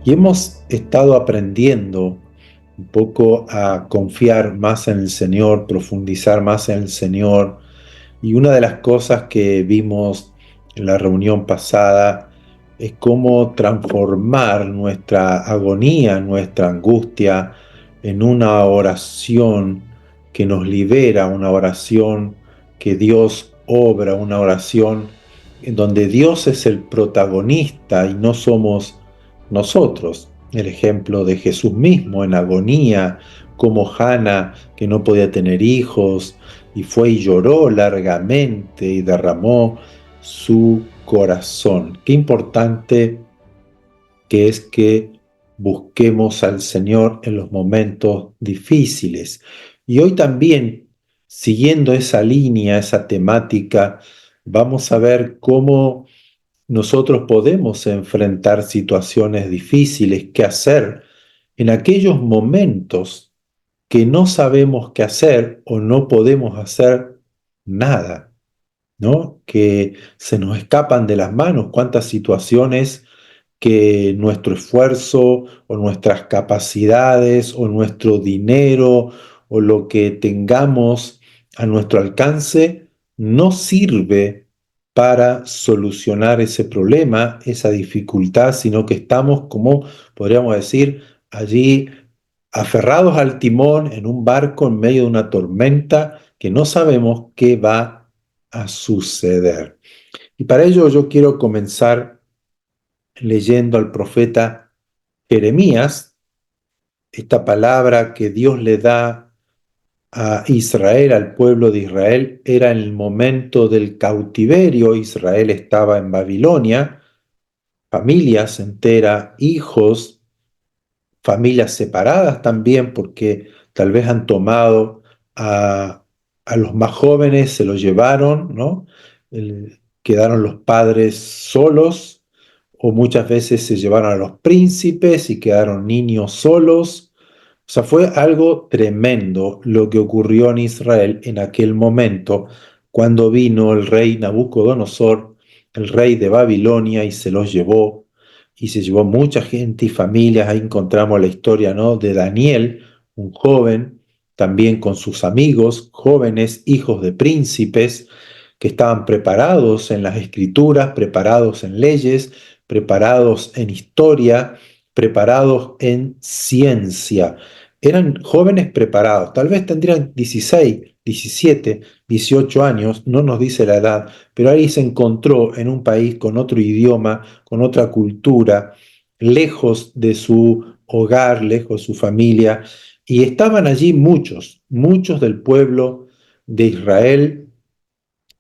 Y hemos estado aprendiendo un poco a confiar más en el Señor, profundizar más en el Señor. Y una de las cosas que vimos en la reunión pasada es cómo transformar nuestra agonía, nuestra angustia, en una oración que nos libera, una oración que Dios obra, una oración en donde Dios es el protagonista y no somos nosotros. El ejemplo de Jesús mismo en agonía, como Hana, que no podía tener hijos, y fue y lloró largamente y derramó su corazón. Qué importante que es que busquemos al Señor en los momentos difíciles. Y hoy también, siguiendo esa línea, esa temática, vamos a ver cómo nosotros podemos enfrentar situaciones difíciles, qué hacer en aquellos momentos que no sabemos qué hacer o no podemos hacer nada, ¿no? Que se nos escapan de las manos, cuántas situaciones que nuestro esfuerzo o nuestras capacidades o nuestro dinero o lo que tengamos a nuestro alcance no sirve para solucionar ese problema, esa dificultad, sino que estamos, como podríamos decir, allí aferrados al timón en un barco en medio de una tormenta que no sabemos qué va a suceder. Y para ello yo quiero comenzar leyendo al profeta Jeremías, esta palabra que Dios le da a Israel, al pueblo de Israel, era en el momento del cautiverio. Israel estaba en Babilonia, familias enteras, hijos, familias separadas también, porque tal vez han tomado a los más jóvenes, se los llevaron, ¿no? Quedaron los padres solos, o muchas veces se llevaron a los príncipes y quedaron niños solos. O sea, fue algo tremendo lo que ocurrió en Israel en aquel momento, cuando vino el rey Nabucodonosor, el rey de Babilonia, y se los llevó, y se llevó mucha gente y familias. Ahí encontramos la historia, ¿no?, de Daniel, un joven, también con sus amigos, jóvenes, hijos de príncipes, que estaban preparados en las escrituras, preparados en leyes, preparados en historia, preparados en ciencia. Eran jóvenes preparados, tal vez tendrían 16, 17, 18 años, no nos dice la edad, pero ahí se encontró en un país con otro idioma, con otra cultura, lejos de su hogar, lejos de su familia, y estaban allí muchos, muchos del pueblo de Israel.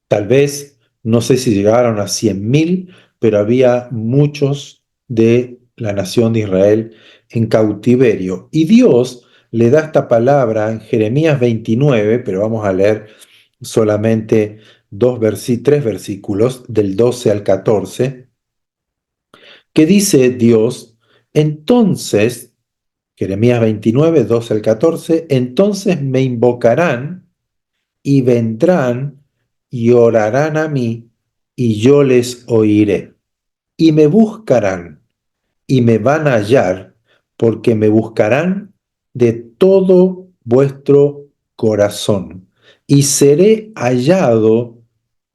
Tal vez, no sé si llegaron a 100.000, pero había muchos de la nación de Israel en cautiverio. Y Dios le da esta palabra en Jeremías 29, pero vamos a leer solamente tres versículos, del 12 al 14, que dice Dios: entonces, Jeremías 29, 12 al 14, entonces me invocarán y vendrán y orarán a mí, y yo les oiré. Y me buscarán y me van a hallar, porque me buscarán de todo vuestro corazón. Y seré hallado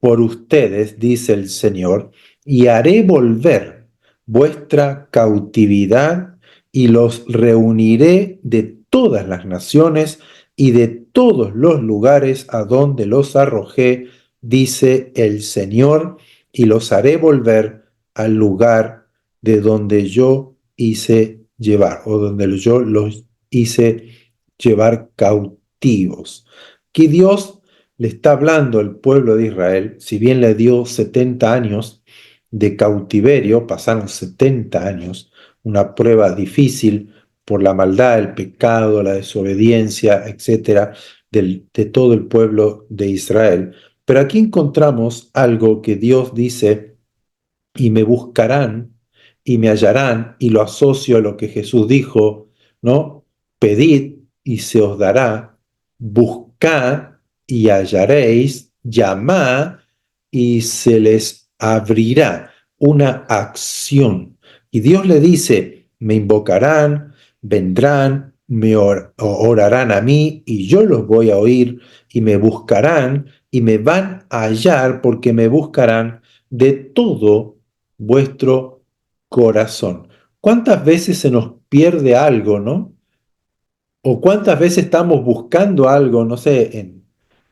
por ustedes, dice el Señor, y haré volver vuestra cautividad, y los reuniré de todas las naciones y de todos los lugares a donde los arrojé, dice el Señor, y los haré volver al lugar de donde yo hice llevar, o donde yo los hice llevar cautivos. Que Dios le está hablando al pueblo de Israel, si bien le dio 70 años de cautiverio, pasaron 70 años, una prueba difícil por la maldad, el pecado, la desobediencia, etcétera, de todo el pueblo de Israel. Pero aquí encontramos algo que Dios dice: y me buscarán y me hallarán, y lo asocio a lo que Jesús dijo, ¿no? Pedid y se os dará, buscad y hallaréis, llamad y se les abrirá. Una acción. Y Dios le dice: me invocarán, vendrán, orarán a mí y yo los voy a oír y me buscarán y me van a hallar porque me buscarán de todo vuestro corazón. ¿Cuántas veces se nos pierde algo, no? O cuántas veces estamos buscando algo, no sé, en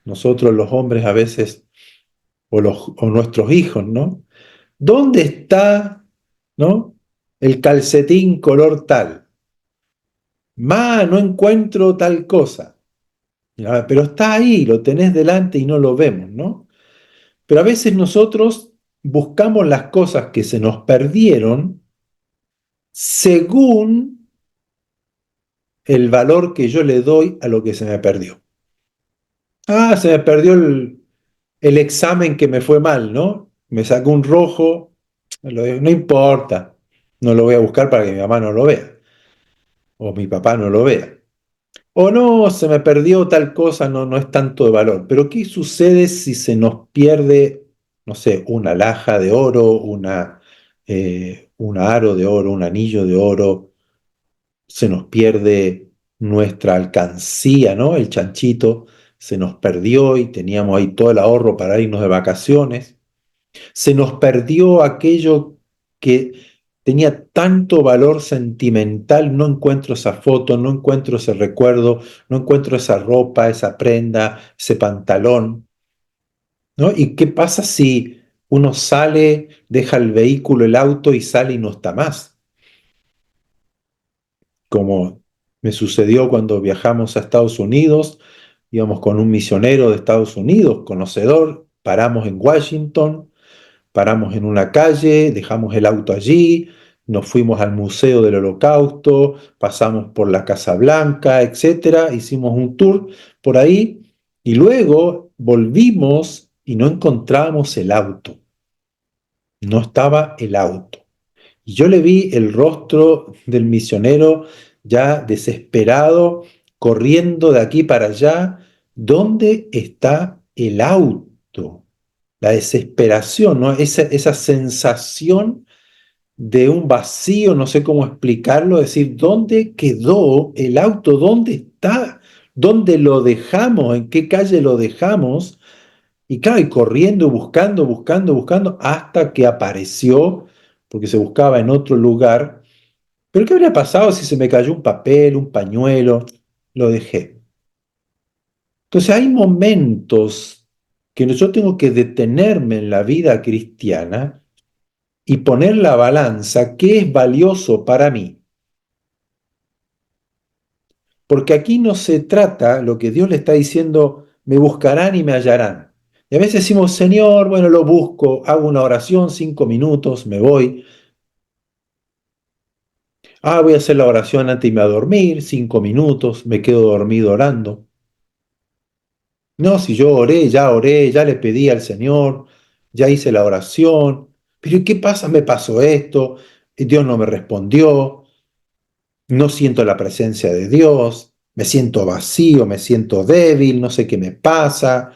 nosotros los hombres a veces, o nuestros hijos, ¿no? ¿Dónde está, no? El calcetín color tal. No encuentro tal cosa. Pero está ahí, lo tenés delante y no lo vemos, ¿no? Pero a veces nosotros buscamos las cosas que se nos perdieron según el valor que yo le doy a lo que se me perdió. Se me perdió el examen que me fue mal, ¿no? Me sacó un rojo, no importa, no lo voy a buscar para que mi mamá no lo vea, o mi papá no lo vea. O no, se me perdió tal cosa, no es tanto de valor. Pero ¿qué sucede si se nos pierde, no sé, una alhaja de oro, un aro de oro, un anillo de oro? Se nos pierde nuestra alcancía, ¿no? El chanchito se nos perdió y teníamos ahí todo el ahorro para irnos de vacaciones. Se nos perdió aquello que tenía tanto valor sentimental, no encuentro esa foto, no encuentro ese recuerdo, no encuentro esa ropa, esa prenda, ese pantalón, ¿no? ¿Y qué pasa si uno sale, deja el vehículo, el auto y sale y no está más? Como me sucedió cuando viajamos a Estados Unidos, íbamos con un misionero de Estados Unidos, conocedor, paramos en Washington. Paramos en una calle, dejamos el auto allí, nos fuimos al Museo del Holocausto, pasamos por la Casa Blanca, etcétera, hicimos un tour por ahí y luego volvimos y no encontramos el auto, no estaba el auto. Y yo le vi el rostro del misionero ya desesperado, corriendo de aquí para allá. ¿Dónde está el auto? La desesperación, ¿no? Esa sensación de un vacío, no sé cómo explicarlo, decir, ¿dónde quedó el auto? ¿Dónde está? ¿Dónde lo dejamos? ¿En qué calle lo dejamos? Y claro, y corriendo, buscando, buscando, buscando, hasta que apareció, porque se buscaba en otro lugar. Pero ¿qué habría pasado si se me cayó un papel, un pañuelo? Lo dejé. Entonces hay momentos que yo tengo que detenerme en la vida cristiana y poner la balanza, qué es valioso para mí. Porque aquí no se trata, lo que Dios le está diciendo, me buscarán y me hallarán. Y a veces decimos, Señor, bueno, lo busco, hago una oración, 5 minutos, me voy. Voy a hacer la oración antes de irme a dormir, 5 minutos, me quedo dormido orando. No, si yo oré, ya le pedí al Señor, ya hice la oración, pero ¿y qué pasa? Me pasó esto, Dios no me respondió, no siento la presencia de Dios, me siento vacío, me siento débil, no sé qué me pasa,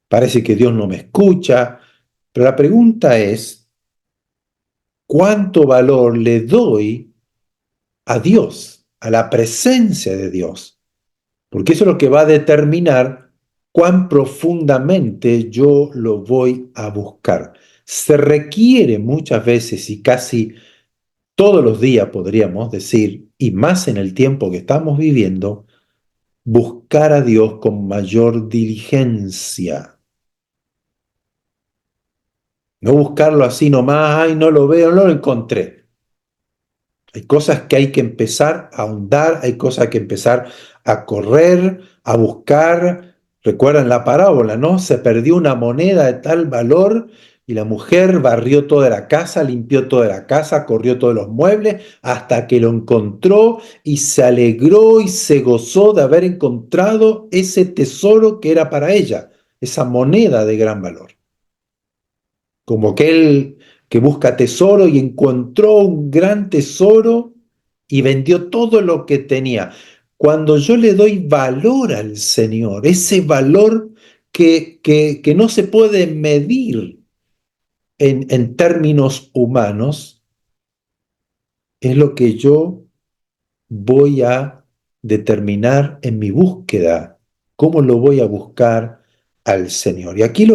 parece que Dios no me escucha, pero la pregunta es, ¿cuánto valor le doy a Dios, a la presencia de Dios? Porque eso es lo que va a determinar cuán profundamente yo lo voy a buscar. Se requiere muchas veces y casi todos los días, podríamos decir, y más en el tiempo que estamos viviendo, buscar a Dios con mayor diligencia. No buscarlo así nomás, ay, no lo veo, no lo encontré. Hay cosas que hay que empezar a ahondar, hay cosas que empezar a correr, a buscar. Recuerdan la parábola, ¿no? Se perdió una moneda de tal valor y la mujer barrió toda la casa, limpió toda la casa, corrió todos los muebles hasta que lo encontró y se alegró y se gozó de haber encontrado ese tesoro que era para ella, esa moneda de gran valor. Como aquel que busca tesoro y encontró un gran tesoro y vendió todo lo que tenía. Cuando yo le doy valor al Señor, ese valor que no se puede medir en términos humanos, es lo que yo voy a determinar en mi búsqueda, cómo lo voy a buscar al Señor. Y aquí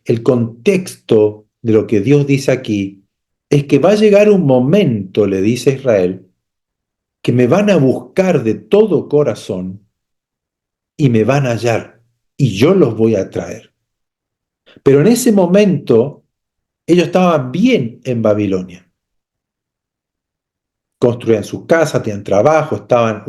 el contexto de lo que Dios dice aquí, es que va a llegar un momento, le dice Israel, que me van a buscar de todo corazón y me van a hallar, y yo los voy a traer. Pero en ese momento, ellos estaban bien en Babilonia. Construían sus casas, tenían trabajo, estaban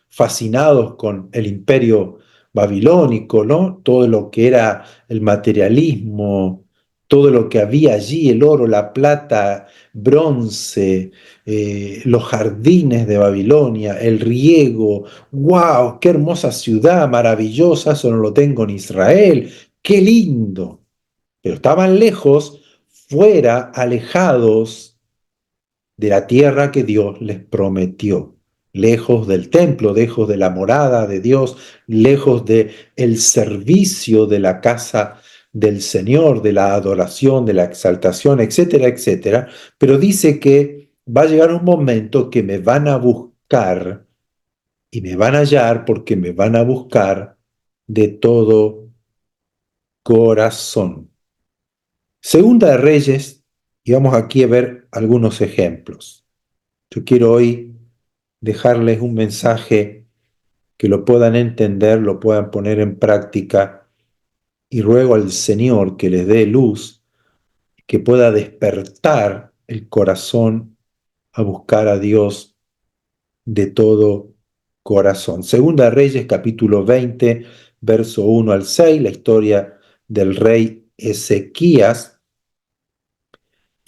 fascinados con el imperio babilónico, ¿no? Todo lo que era el materialismo, todo lo que había allí, el oro, la plata, bronce, los jardines de Babilonia, el riego. ¡Wow! ¡Qué hermosa ciudad, maravillosa! Eso no lo tengo en Israel. ¡Qué lindo! Pero estaban lejos, fuera, alejados de la tierra que Dios les prometió, lejos del templo, lejos de la morada de Dios, lejos de el servicio de la casa del Señor, de la adoración, de la exaltación, etcétera, etcétera. Pero dice que va a llegar un momento que me van a buscar y me van a hallar porque me van a buscar de todo corazón. Segunda de Reyes, y vamos aquí a ver algunos ejemplos. Yo quiero hoy dejarles un mensaje que lo puedan entender, lo puedan poner en práctica y ruego al Señor que les dé luz, que pueda despertar el corazón a buscar a Dios de todo corazón. Segunda Reyes capítulo 20, verso 1 al 6, la historia del rey Ezequías.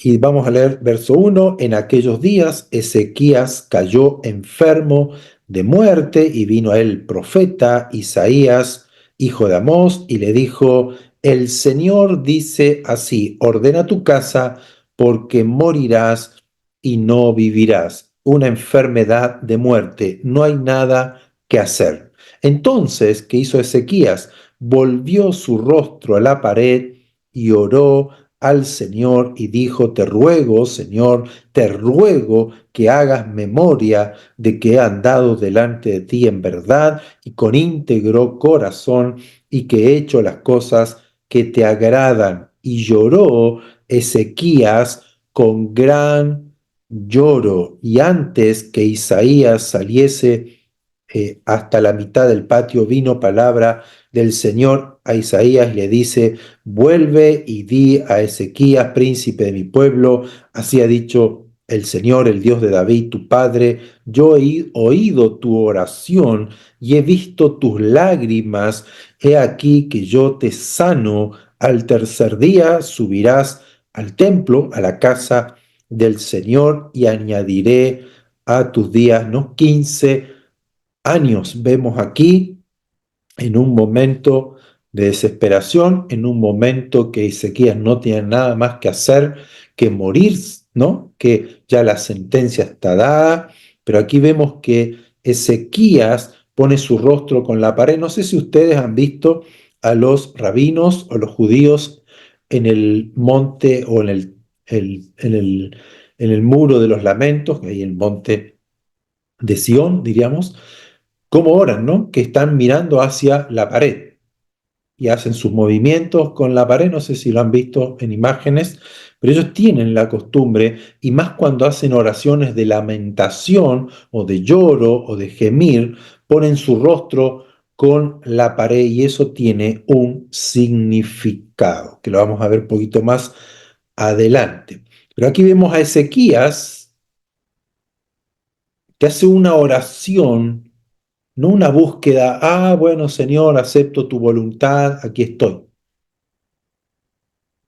Y vamos a leer verso 1. En aquellos días Ezequías cayó enfermo de muerte y vino a él el profeta Isaías, hijo de Amós, y le dijo, el Señor dice así, ordena tu casa porque morirás y no vivirás. Una enfermedad de muerte, no hay nada que hacer. Entonces, ¿qué hizo Ezequías? Volvió su rostro a la pared y oró al Señor y dijo, te ruego, Señor, te ruego que hagas memoria de que he andado delante de ti en verdad y con íntegro corazón y que he hecho las cosas que te agradan. Y lloró Ezequías con gran lloro. Y antes que Isaías saliese hasta la mitad del patio, vino palabra del Señor a Isaías y le dice, vuelve y di a Ezequías, príncipe de mi pueblo, así ha dicho el Señor, el Dios de David, tu padre, yo he oído tu oración y he visto tus lágrimas, he aquí que yo te sano, al tercer día subirás al templo, a la casa del Señor, y añadiré a tus días, no 15 años. Vemos aquí en un momento de desesperación, en un momento que Ezequías no tiene nada más que hacer que morir, ¿no? Que ya la sentencia está dada, pero aquí vemos que Ezequías pone su rostro con la pared. No sé si ustedes han visto a los rabinos o los judíos en el monte o en el muro de los lamentos, que hay el monte de Sión, diríamos, cómo oran, ¿no? Que están mirando hacia la pared y hacen sus movimientos con la pared, no sé si lo han visto en imágenes, pero ellos tienen la costumbre, y más cuando hacen oraciones de lamentación o de lloro o de gemir, ponen su rostro con la pared y eso tiene un significado, que lo vamos a ver un poquito más adelante. Pero aquí vemos a Ezequías que hace una oración, no una búsqueda, bueno, Señor, acepto tu voluntad, aquí estoy.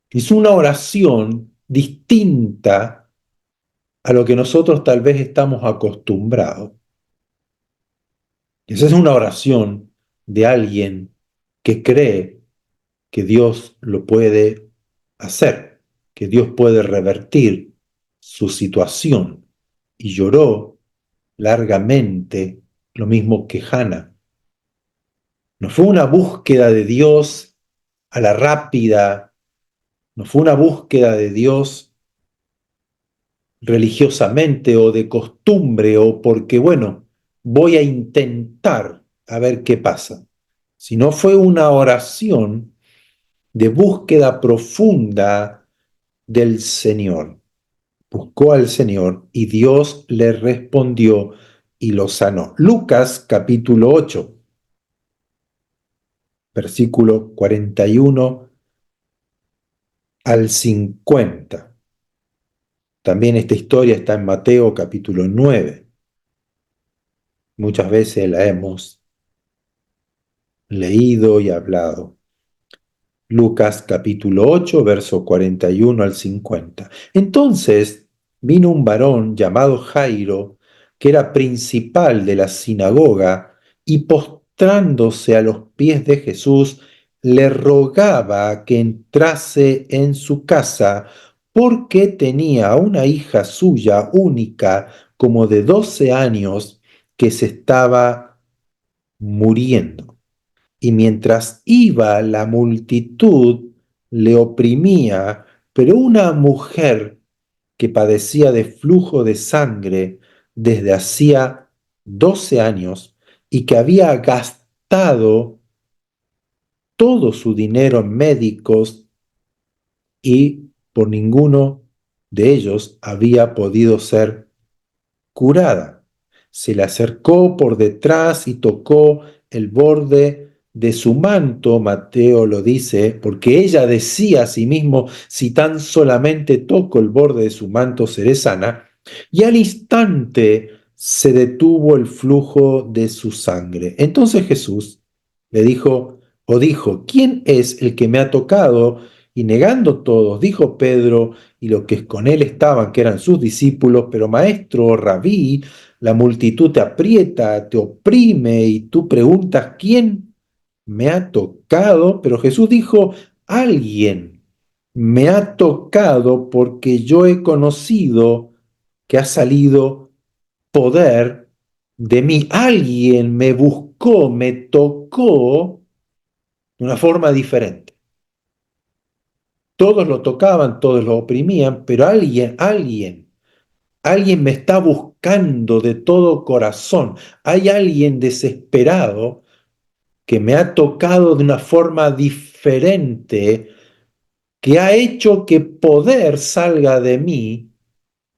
Es una oración distinta a lo que nosotros tal vez estamos acostumbrados. Esa es una oración de alguien que cree que Dios lo puede hacer, que Dios puede revertir su situación. Y lloró largamente, lo mismo que Hannah. No fue una búsqueda de Dios a la rápida, no fue una búsqueda de Dios religiosamente o de costumbre o porque, bueno, voy a intentar a ver qué pasa, sino fue una oración de búsqueda profunda del Señor. Buscó al Señor y Dios le respondió y lo sanó. Lucas capítulo 8, versículo 41 al 50. También esta historia está en Mateo capítulo 9. Muchas veces la hemos leído y hablado. Lucas capítulo 8, verso 41 al 50. Entonces vino un varón llamado Jairo, que era principal de la sinagoga, y postrándose a los pies de Jesús, le rogaba que entrase en su casa, porque tenía una hija suya única, como de 12 años, que se estaba muriendo. Y mientras iba la multitud le oprimía, pero una mujer que padecía de flujo de sangre desde hacía 12 años y que había gastado todo su dinero en médicos y por ninguno de ellos había podido ser curada. Se le acercó por detrás y tocó el borde de su manto, Mateo lo dice, porque ella decía a sí mismo, si tan solamente toco el borde de su manto seré sana, y al instante se detuvo el flujo de su sangre. Entonces Jesús le dijo, o dijo, ¿quién es el que me ha tocado? Y negando todos, dijo Pedro, y los que con él estaban, que eran sus discípulos, pero maestro, rabí, la multitud te aprieta, te oprime, y tú preguntas, ¿quién me ha tocado? Pero Jesús dijo, alguien me ha tocado porque yo he conocido que ha salido poder de mí. Alguien me buscó, me tocó de una forma diferente. Todos lo tocaban, todos lo oprimían, pero alguien me está buscando de todo corazón. Hay alguien desesperado que me ha tocado de una forma diferente, que ha hecho que poder salga de mí.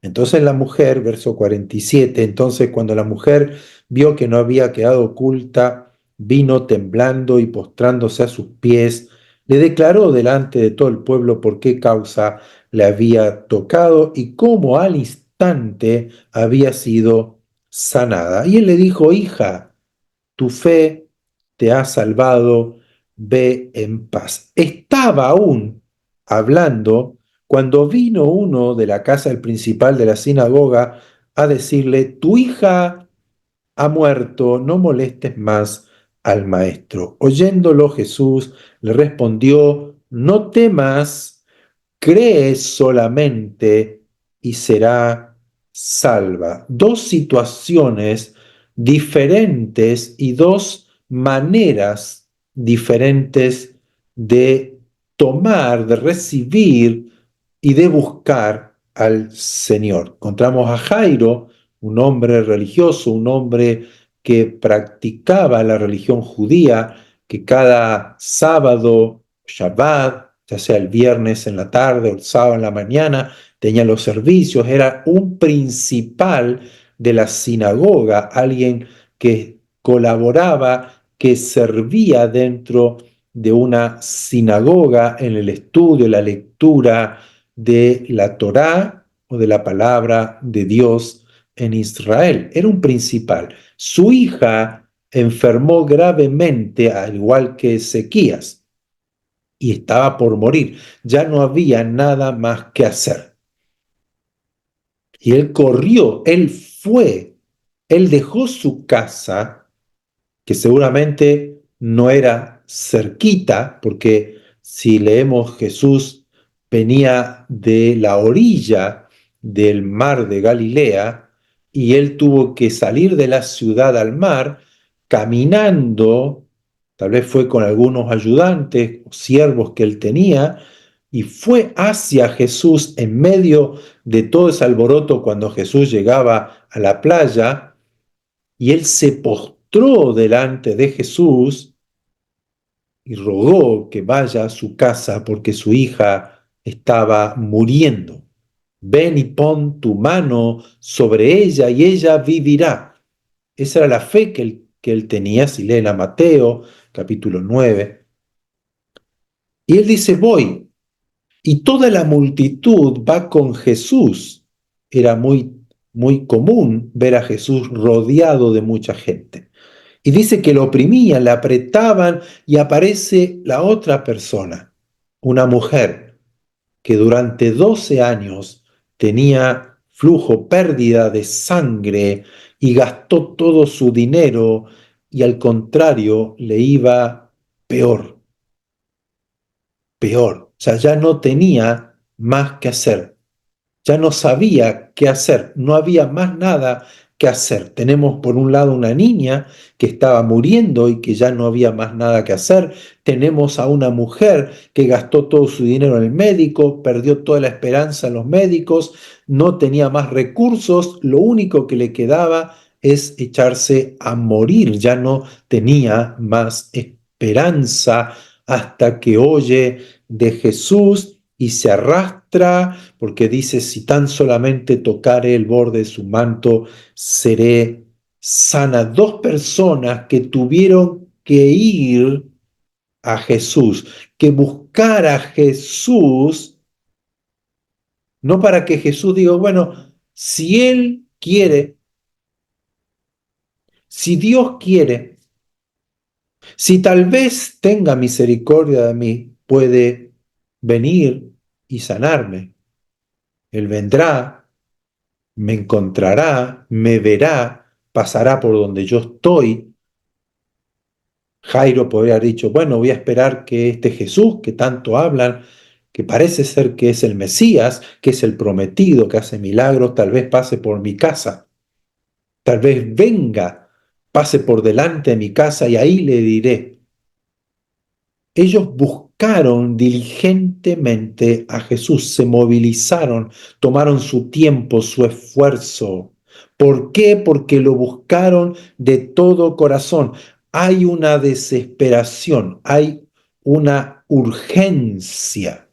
Entonces la mujer, verso 47, entonces cuando la mujer vio que no había quedado oculta, vino temblando y postrándose a sus pies, le declaró delante de todo el pueblo por qué causa le había tocado y cómo al instante había sido sanada. Y él le dijo, hija, tu fe te ha salvado, ve en paz. Estaba aún hablando cuando vino uno de la casa del principal de la sinagoga a decirle, tu hija ha muerto, no molestes más al maestro. Oyéndolo Jesús le respondió, no temas, cree solamente y será salva. Dos situaciones diferentes y dos maneras diferentes de tomar, de recibir y de buscar al Señor. Encontramos a Jairo, un hombre religioso, un hombre que practicaba la religión judía, que cada sábado, Shabbat, ya sea el viernes en la tarde o el sábado en la mañana, tenía los servicios, era un principal de la sinagoga, alguien que colaboraba, que servía dentro de una sinagoga en el estudio, la lectura de la Torá o de la palabra de Dios en Israel. Era un principal. Su hija enfermó gravemente, al igual que Ezequías, y estaba por morir. Ya no había nada más que hacer. Y él corrió, él fue, él dejó su casa, que seguramente no era cerquita, porque si leemos Jesús venía de la orilla del mar de Galilea y él tuvo que salir de la ciudad al mar caminando, tal vez fue con algunos ayudantes o siervos que él tenía, y fue hacia Jesús en medio de todo ese alboroto cuando Jesús llegaba a la playa, y él se postró delante de Jesús y rogó que vaya a su casa porque su hija estaba muriendo. Ven y pon tu mano sobre ella y ella vivirá. Esa era la fe que él tenía, si leen a Mateo, capítulo 9. Y él dice, voy. Y toda la multitud va con Jesús. Era muy, muy común ver a Jesús rodeado de mucha gente. Y dice que lo oprimían, le apretaban y aparece la otra persona, una mujer que durante 12 años tenía flujo, pérdida de sangre y gastó todo su dinero y al contrario le iba peor, peor. O sea, ya no tenía más que hacer. Ya no sabía qué hacer, no había más nada que hacer. Tenemos por un lado una niña que estaba muriendo y que ya no había más nada que hacer. Tenemos a una mujer que gastó todo su dinero en el médico, perdió toda la esperanza en los médicos, no tenía más recursos, lo único que le quedaba es echarse a morir, ya no tenía más esperanza hasta que oye de Jesús y se arrastra porque dice, si tan solamente tocare el borde de su manto, seré sana. Dos personas que tuvieron que ir a Jesús, que buscar a Jesús, no para que Jesús diga, bueno, si Él quiere, si Dios quiere, si tal vez tenga misericordia de mí, puede venir y sanarme. Él vendrá, me encontrará, me verá, pasará por donde yo estoy. Jairo podría haber dicho, bueno, voy a esperar que este Jesús que tanto hablan, que parece ser que es el Mesías, que es el prometido, que hace milagros, tal vez pase por mi casa, tal vez venga, pase por delante de mi casa y ahí le diré. Ellos buscaron diligentemente a Jesús, se movilizaron, tomaron su tiempo, su esfuerzo. ¿Por qué? Porque lo buscaron de todo corazón. Hay una desesperación, hay una urgencia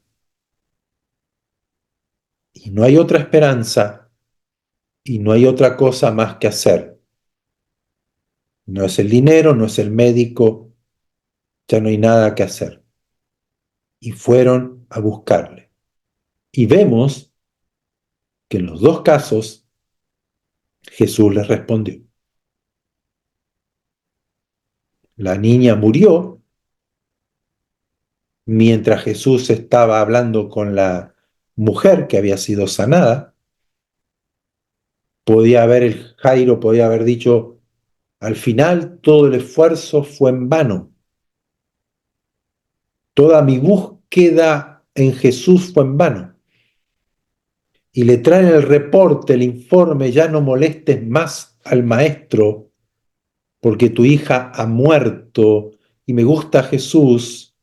y no hay otra esperanza y no hay otra cosa más que hacer. No es el dinero, no es el médico, ya no hay nada que hacer. Y fueron a buscarle. Y vemos que en los dos casos Jesús les respondió. La niña murió mientras Jesús estaba hablando con la mujer que había sido sanada. El Jairo podía haber dicho, al final todo el esfuerzo fue en vano. Toda mi búsqueda en Jesús fue en vano. Y le traen el reporte, el informe, ya no molestes más al maestro porque tu hija ha muerto. Y me gusta Jesús,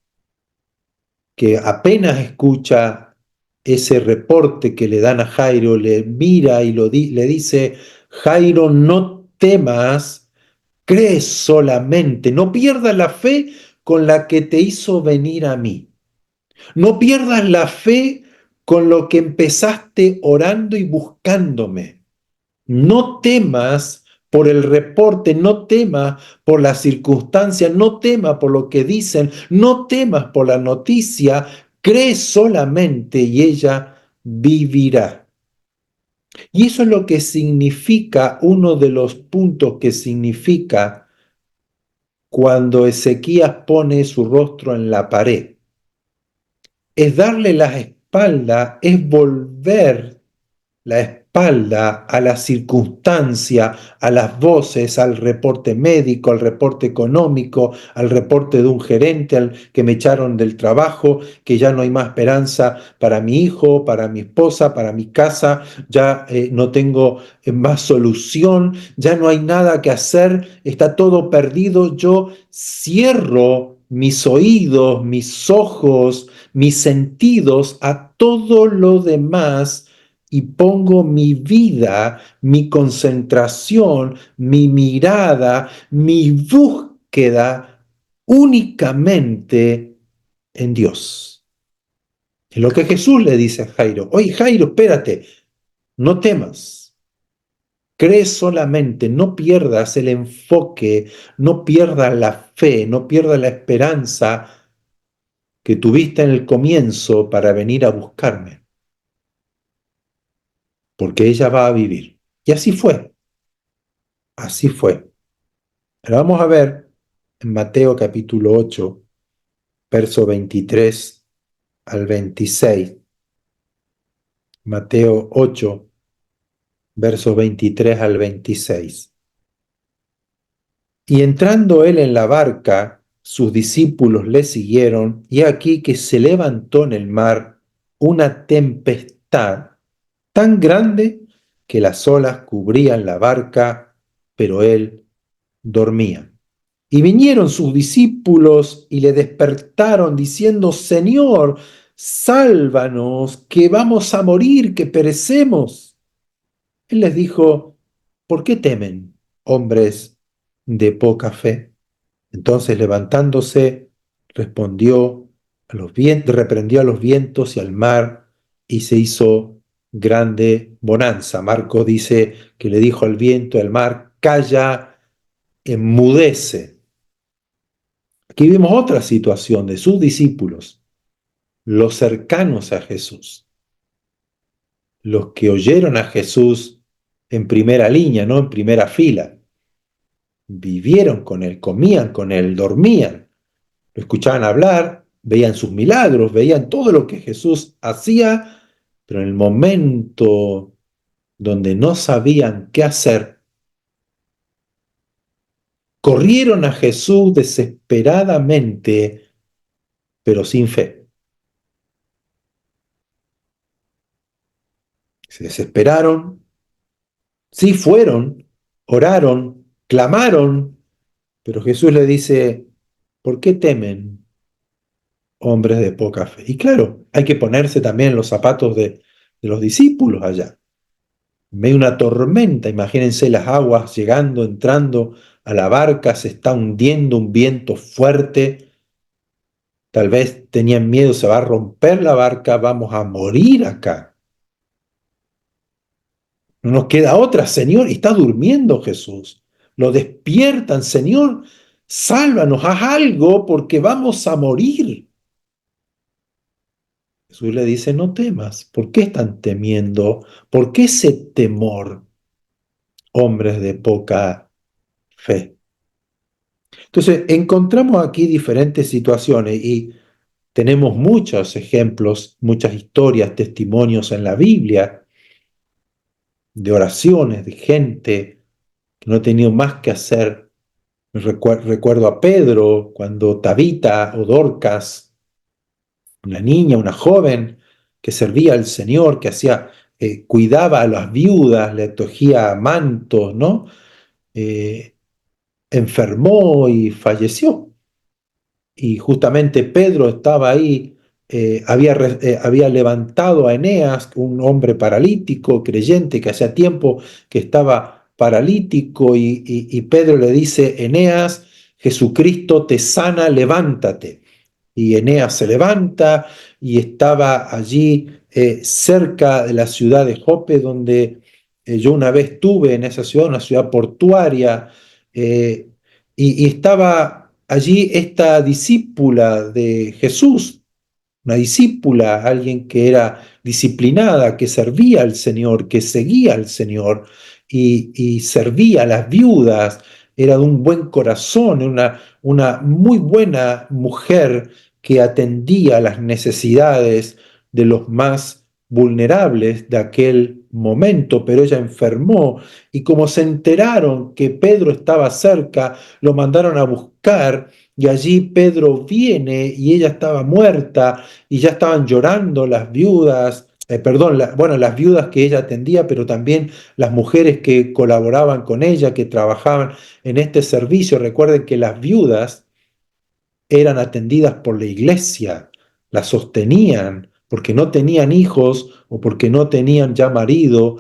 que apenas escucha ese reporte que le dan a Jairo, le mira y le dice, Jairo, no temas, cree solamente, no pierdas la fe con la que te hizo venir a mí. No pierdas la fe con lo que empezaste orando y buscándome. No temas por el reporte, no temas por las circunstancias, no temas por lo que dicen, no temas por la noticia, cree solamente y ella vivirá. Y eso es lo que significa, uno de los puntos que significa cuando Ezequías pone su rostro en la pared. Es darle la espalda, es volver la espalda a la circunstancia, a las voces, al reporte médico, al reporte económico, al reporte de un gerente al que me echaron del trabajo, que ya no hay más esperanza para mi hijo, para mi esposa, para mi casa, ya no tengo más solución, ya no hay nada que hacer, está todo perdido. Yo cierro mis oídos, mis ojos, mis sentidos a todo lo demás y pongo mi vida, mi concentración, mi mirada, mi búsqueda únicamente en Dios. Es lo que Jesús le dice a Jairo. Oye, Jairo, espérate, no temas. Cree solamente, no pierdas el enfoque, no pierdas la fe, no pierdas la esperanza que tuviste en el comienzo para venir a buscarme, porque ella va a vivir. Y así fue, así fue. Pero vamos a ver en Mateo capítulo 8, verso 23 al 26. Mateo 8, versos 23 al 26. Y entrando él en la barca, sus discípulos le siguieron, y aquí que se levantó en el mar una tempestad tan grande que las olas cubrían la barca, pero él dormía. Y vinieron sus discípulos y le despertaron diciendo, Señor, sálvanos, que vamos a morir, que perecemos. Él les dijo, ¿por qué temen, hombres de poca fe? Entonces levantándose, respondió a los vientos, reprendió a los vientos y al mar, y se hizo grande bonanza. Marcos dice que le dijo al viento y al mar, calla, enmudece. Aquí vimos otra situación de sus discípulos, los cercanos a Jesús, los que oyeron a Jesús en primera línea, no en primera fila. Vivieron con él, comían con él, dormían, lo escuchaban hablar, veían sus milagros, veían todo lo que Jesús hacía, pero en el momento donde no sabían qué hacer, corrieron a Jesús desesperadamente, pero sin fe. Se desesperaron, sí fueron, oraron, clamaron, pero Jesús le dice, ¿por qué temen, hombres de poca fe? Y claro, hay que ponerse también en los zapatos de los discípulos allá. En medio de una tormenta, imagínense las aguas llegando, entrando a la barca, se está hundiendo un viento fuerte. Tal vez tenían miedo, se va a romper la barca, vamos a morir acá. No nos queda otra, Señor, y está durmiendo Jesús. Lo despiertan, Señor, sálvanos, haz algo porque vamos a morir. Jesús le dice, no temas. ¿Por qué están temiendo? ¿Por qué ese temor, hombres de poca fe? Entonces, encontramos aquí diferentes situaciones y tenemos muchos ejemplos, muchas historias, testimonios en la Biblia de oraciones, de gente que no ha tenido más que hacer. Recuerdo a Pedro cuando Tabita o Dorcas, una niña, una joven que servía al Señor, que cuidaba a las viudas, le tejía mantos, ¿no? Enfermó y falleció. Y justamente Pedro estaba ahí, había levantado a Eneas, un hombre paralítico, creyente, que hacía tiempo que estaba paralítico, y Pedro le dice, Eneas, Jesucristo te sana, levántate. Y Eneas se levanta y estaba allí cerca de la ciudad de Jope, donde yo una vez estuve en esa ciudad, una ciudad portuaria, eh, y estaba allí esta discípula de Jesús, una discípula, alguien que era disciplinada, que servía al Señor, que seguía al Señor y servía a las viudas, era de un buen corazón, una muy buena mujer que atendía las necesidades de los más vulnerables de aquel momento, pero ella enfermó y como se enteraron que Pedro estaba cerca, lo mandaron a buscar y allí Pedro viene y ella estaba muerta y ya estaban llorando las viudas, perdón, bueno, las viudas que ella atendía, pero también las mujeres que colaboraban con ella, que trabajaban en este servicio. Recuerden que las viudas eran atendidas por la iglesia, las sostenían porque no tenían hijos o porque no tenían ya marido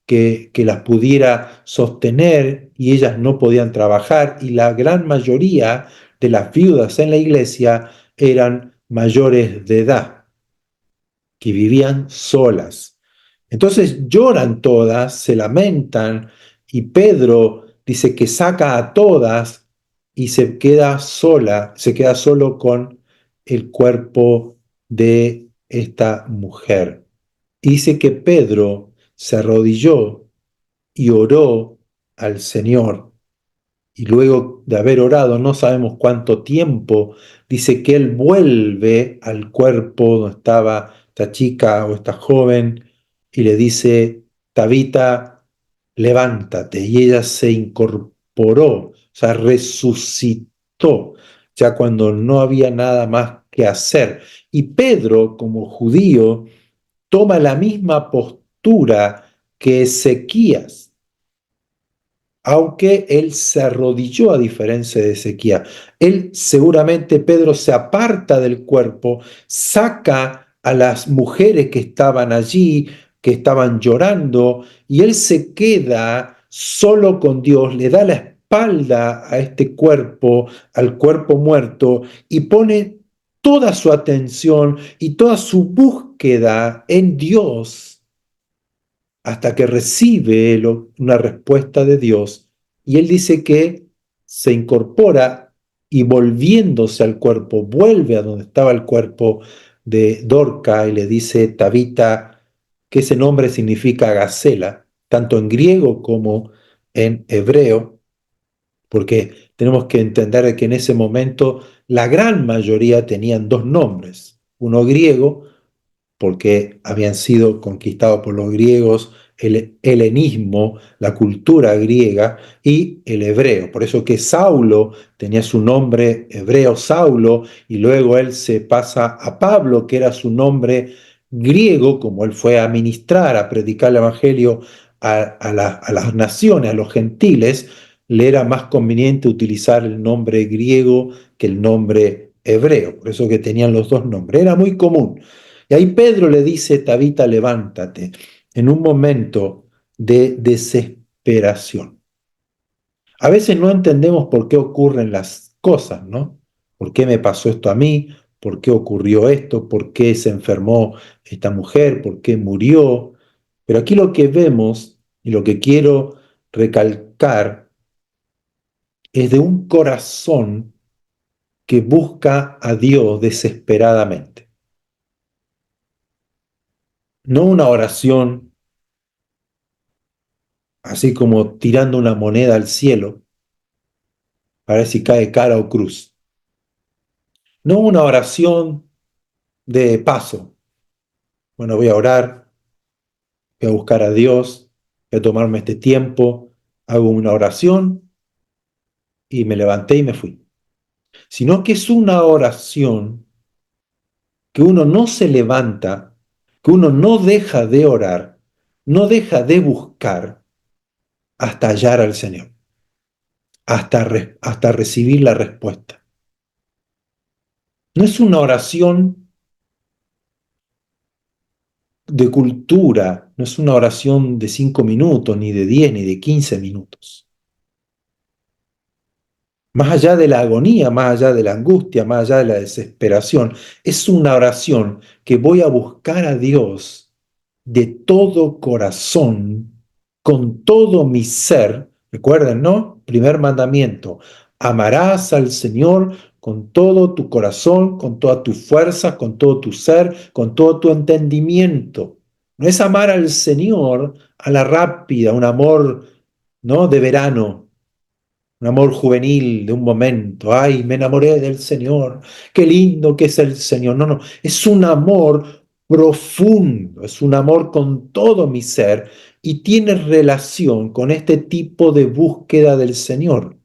que las pudiera sostener y ellas no podían trabajar y la gran mayoría de las viudas en la iglesia eran mayores de edad, que vivían solas. Entonces lloran todas, se lamentan y Pedro dice que saca a todas y se queda sola, se queda solo con el cuerpo de esta mujer. Y dice que Pedro se arrodilló y oró al Señor. Y luego de haber orado, no sabemos cuánto tiempo, dice que él vuelve al cuerpo donde estaba esta chica o esta joven y le dice, Tabita, levántate. Y ella se incorporó, o sea, resucitó, ya cuando no había nada más que hacer. Y Pedro, como judío, toma la misma postura que Ezequías, aunque él se arrodilló a diferencia de Ezequías. Él seguramente, Pedro, se aparta del cuerpo, saca a las mujeres que estaban allí, que estaban llorando, y él se queda solo con Dios, le da la espalda a este cuerpo, al cuerpo muerto, y pone toda su atención y toda su búsqueda en Dios hasta que recibe una respuesta de Dios y él dice que se incorpora y volviéndose al cuerpo, vuelve a donde estaba el cuerpo de Dorca y le dice Tabita, que ese nombre significa Gacela, tanto en griego como en hebreo, porque tenemos que entender que en ese momento la gran mayoría tenían dos nombres, uno griego, porque habían sido conquistados por los griegos, el helenismo, la cultura griega y el hebreo. Por eso que Saulo tenía su nombre hebreo Saulo y luego él se pasa a Pablo, que era su nombre griego, como él fue a ministrar, a predicar el evangelio a las naciones, a los gentiles, le era más conveniente utilizar el nombre griego que el nombre hebreo. Por eso que tenían los dos nombres. Era muy común. Y ahí Pedro le dice, Tabita, levántate, en un momento de desesperación. A veces no entendemos por qué ocurren las cosas, ¿no? ¿Por qué me pasó esto a mí? ¿Por qué ocurrió esto? ¿Por qué se enfermó esta mujer? ¿Por qué murió? Pero aquí lo que vemos y lo que quiero recalcar es de un corazón que busca a Dios desesperadamente. No una oración así como tirando una moneda al cielo para ver si cae cara o cruz. No una oración de paso. Bueno, voy a orar, voy a buscar a Dios, voy a tomarme este tiempo, hago una oración y me levanté y me fui. Sino que es una oración que uno no se levanta, que uno no deja de orar, no deja de buscar hasta hallar al Señor, hasta recibir la respuesta. No es una oración de cultura, no es una oración de 5 minutos, ni de 10 ni de 15 minutos. Más allá de la agonía, más allá de la angustia, más allá de la desesperación, es una oración que voy a buscar a Dios de todo corazón, con todo mi ser. Recuerden, ¿no? Primer mandamiento, amarás al Señor con todo tu corazón, con toda tu fuerza, con todo tu ser, con todo tu entendimiento. No es amar al Señor a la rápida, un amor, ¿no? De verano, un amor juvenil de un momento. Ay, me enamoré del Señor, qué lindo que es el Señor. No, no, es un amor profundo, es un amor con todo mi ser y tiene relación con este tipo de búsqueda del Señor.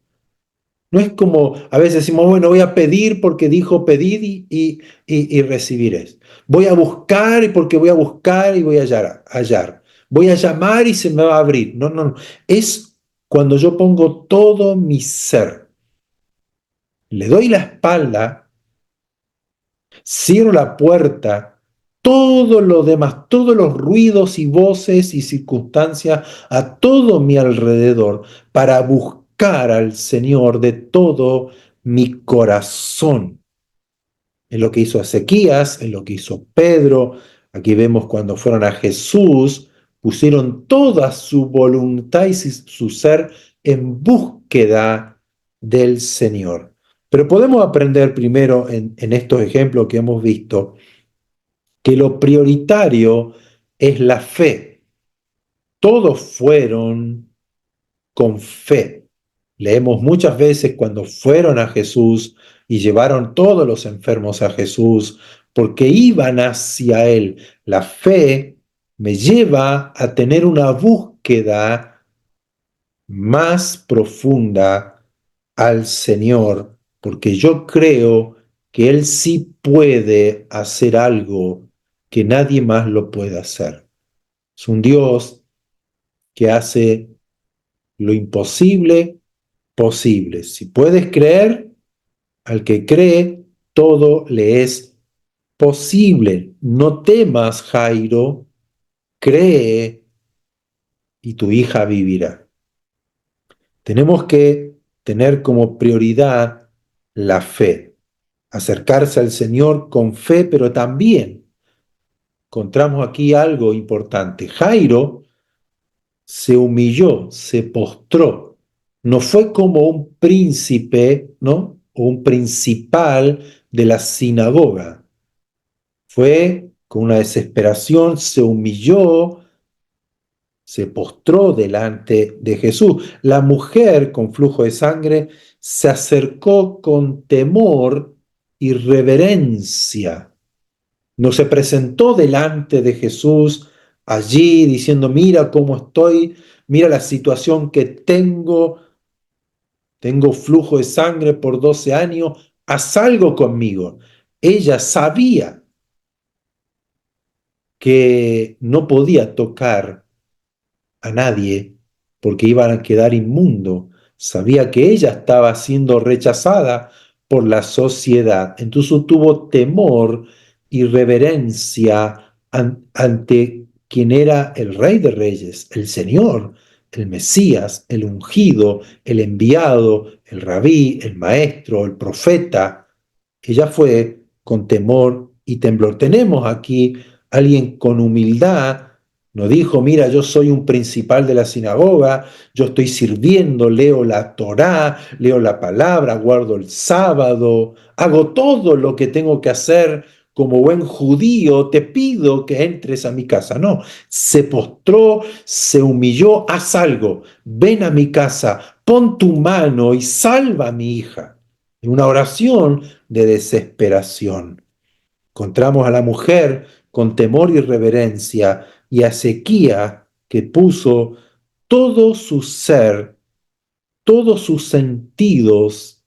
No es como a veces decimos, bueno, voy a pedir porque dijo pedir y recibiréis. Voy a buscar y porque voy a buscar y voy a hallar. Voy a llamar y se me va a abrir. No, no, no. Es cuando yo pongo todo mi ser, le doy la espalda Cierro la puerta, todo lo demás, todos los ruidos y voces y circunstancias a todo mi alrededor para buscar al Señor de todo mi corazón. Es lo que hizo Ezequías, es lo que hizo Pedro. Aquí vemos cuando fueron a Jesús, pusieron toda su voluntad y su ser en búsqueda del Señor. Pero podemos aprender primero en estos ejemplos que hemos visto que lo prioritario es la fe. Todos fueron con fe. Leemos muchas veces cuando fueron a Jesús y llevaron todos los enfermos a Jesús porque iban hacia Él. La fe me lleva a tener una búsqueda más profunda al Señor, porque yo creo que Él sí puede hacer algo que nadie más lo puede hacer. Es un Dios que hace lo imposible posible. Si puedes creer, al que cree, todo le es posible. No temas, Jairo, cree y tu hija vivirá. Tenemos que tener como prioridad la fe, acercarse al Señor con fe, pero también encontramos aquí algo importante. Jairo se humilló, se postró. No fue como un príncipe, ¿no? O un principal de la sinagoga. Fue con una desesperación, se humilló, se postró delante de Jesús. La mujer con flujo de sangre se acercó con temor y reverencia. No se presentó delante de Jesús allí diciendo, mira cómo estoy, mira la situación que tengo flujo de sangre por 12 años, haz algo conmigo. Ella sabía que no podía tocar a nadie porque iban a quedar inmundo. Sabía que ella estaba siendo rechazada por la sociedad. Entonces tuvo temor y reverencia ante quien era el Rey de Reyes, el Señor, el Mesías, el ungido, el enviado, el rabí, el maestro, el profeta. Ella fue con temor y temblor. Tenemos aquí a alguien con humildad. No dijo, mira, yo soy un principal de la sinagoga, yo estoy sirviendo, leo la Torá, leo la palabra, guardo el sábado, hago todo lo que tengo que hacer como buen judío, te pido que entres a mi casa. No, se postró, se humilló, haz algo, ven a mi casa, pon tu mano y salva a mi hija. En una oración de desesperación. Encontramos a la mujer con temor y reverencia y a Ezequías que puso todo su ser, todos sus sentidos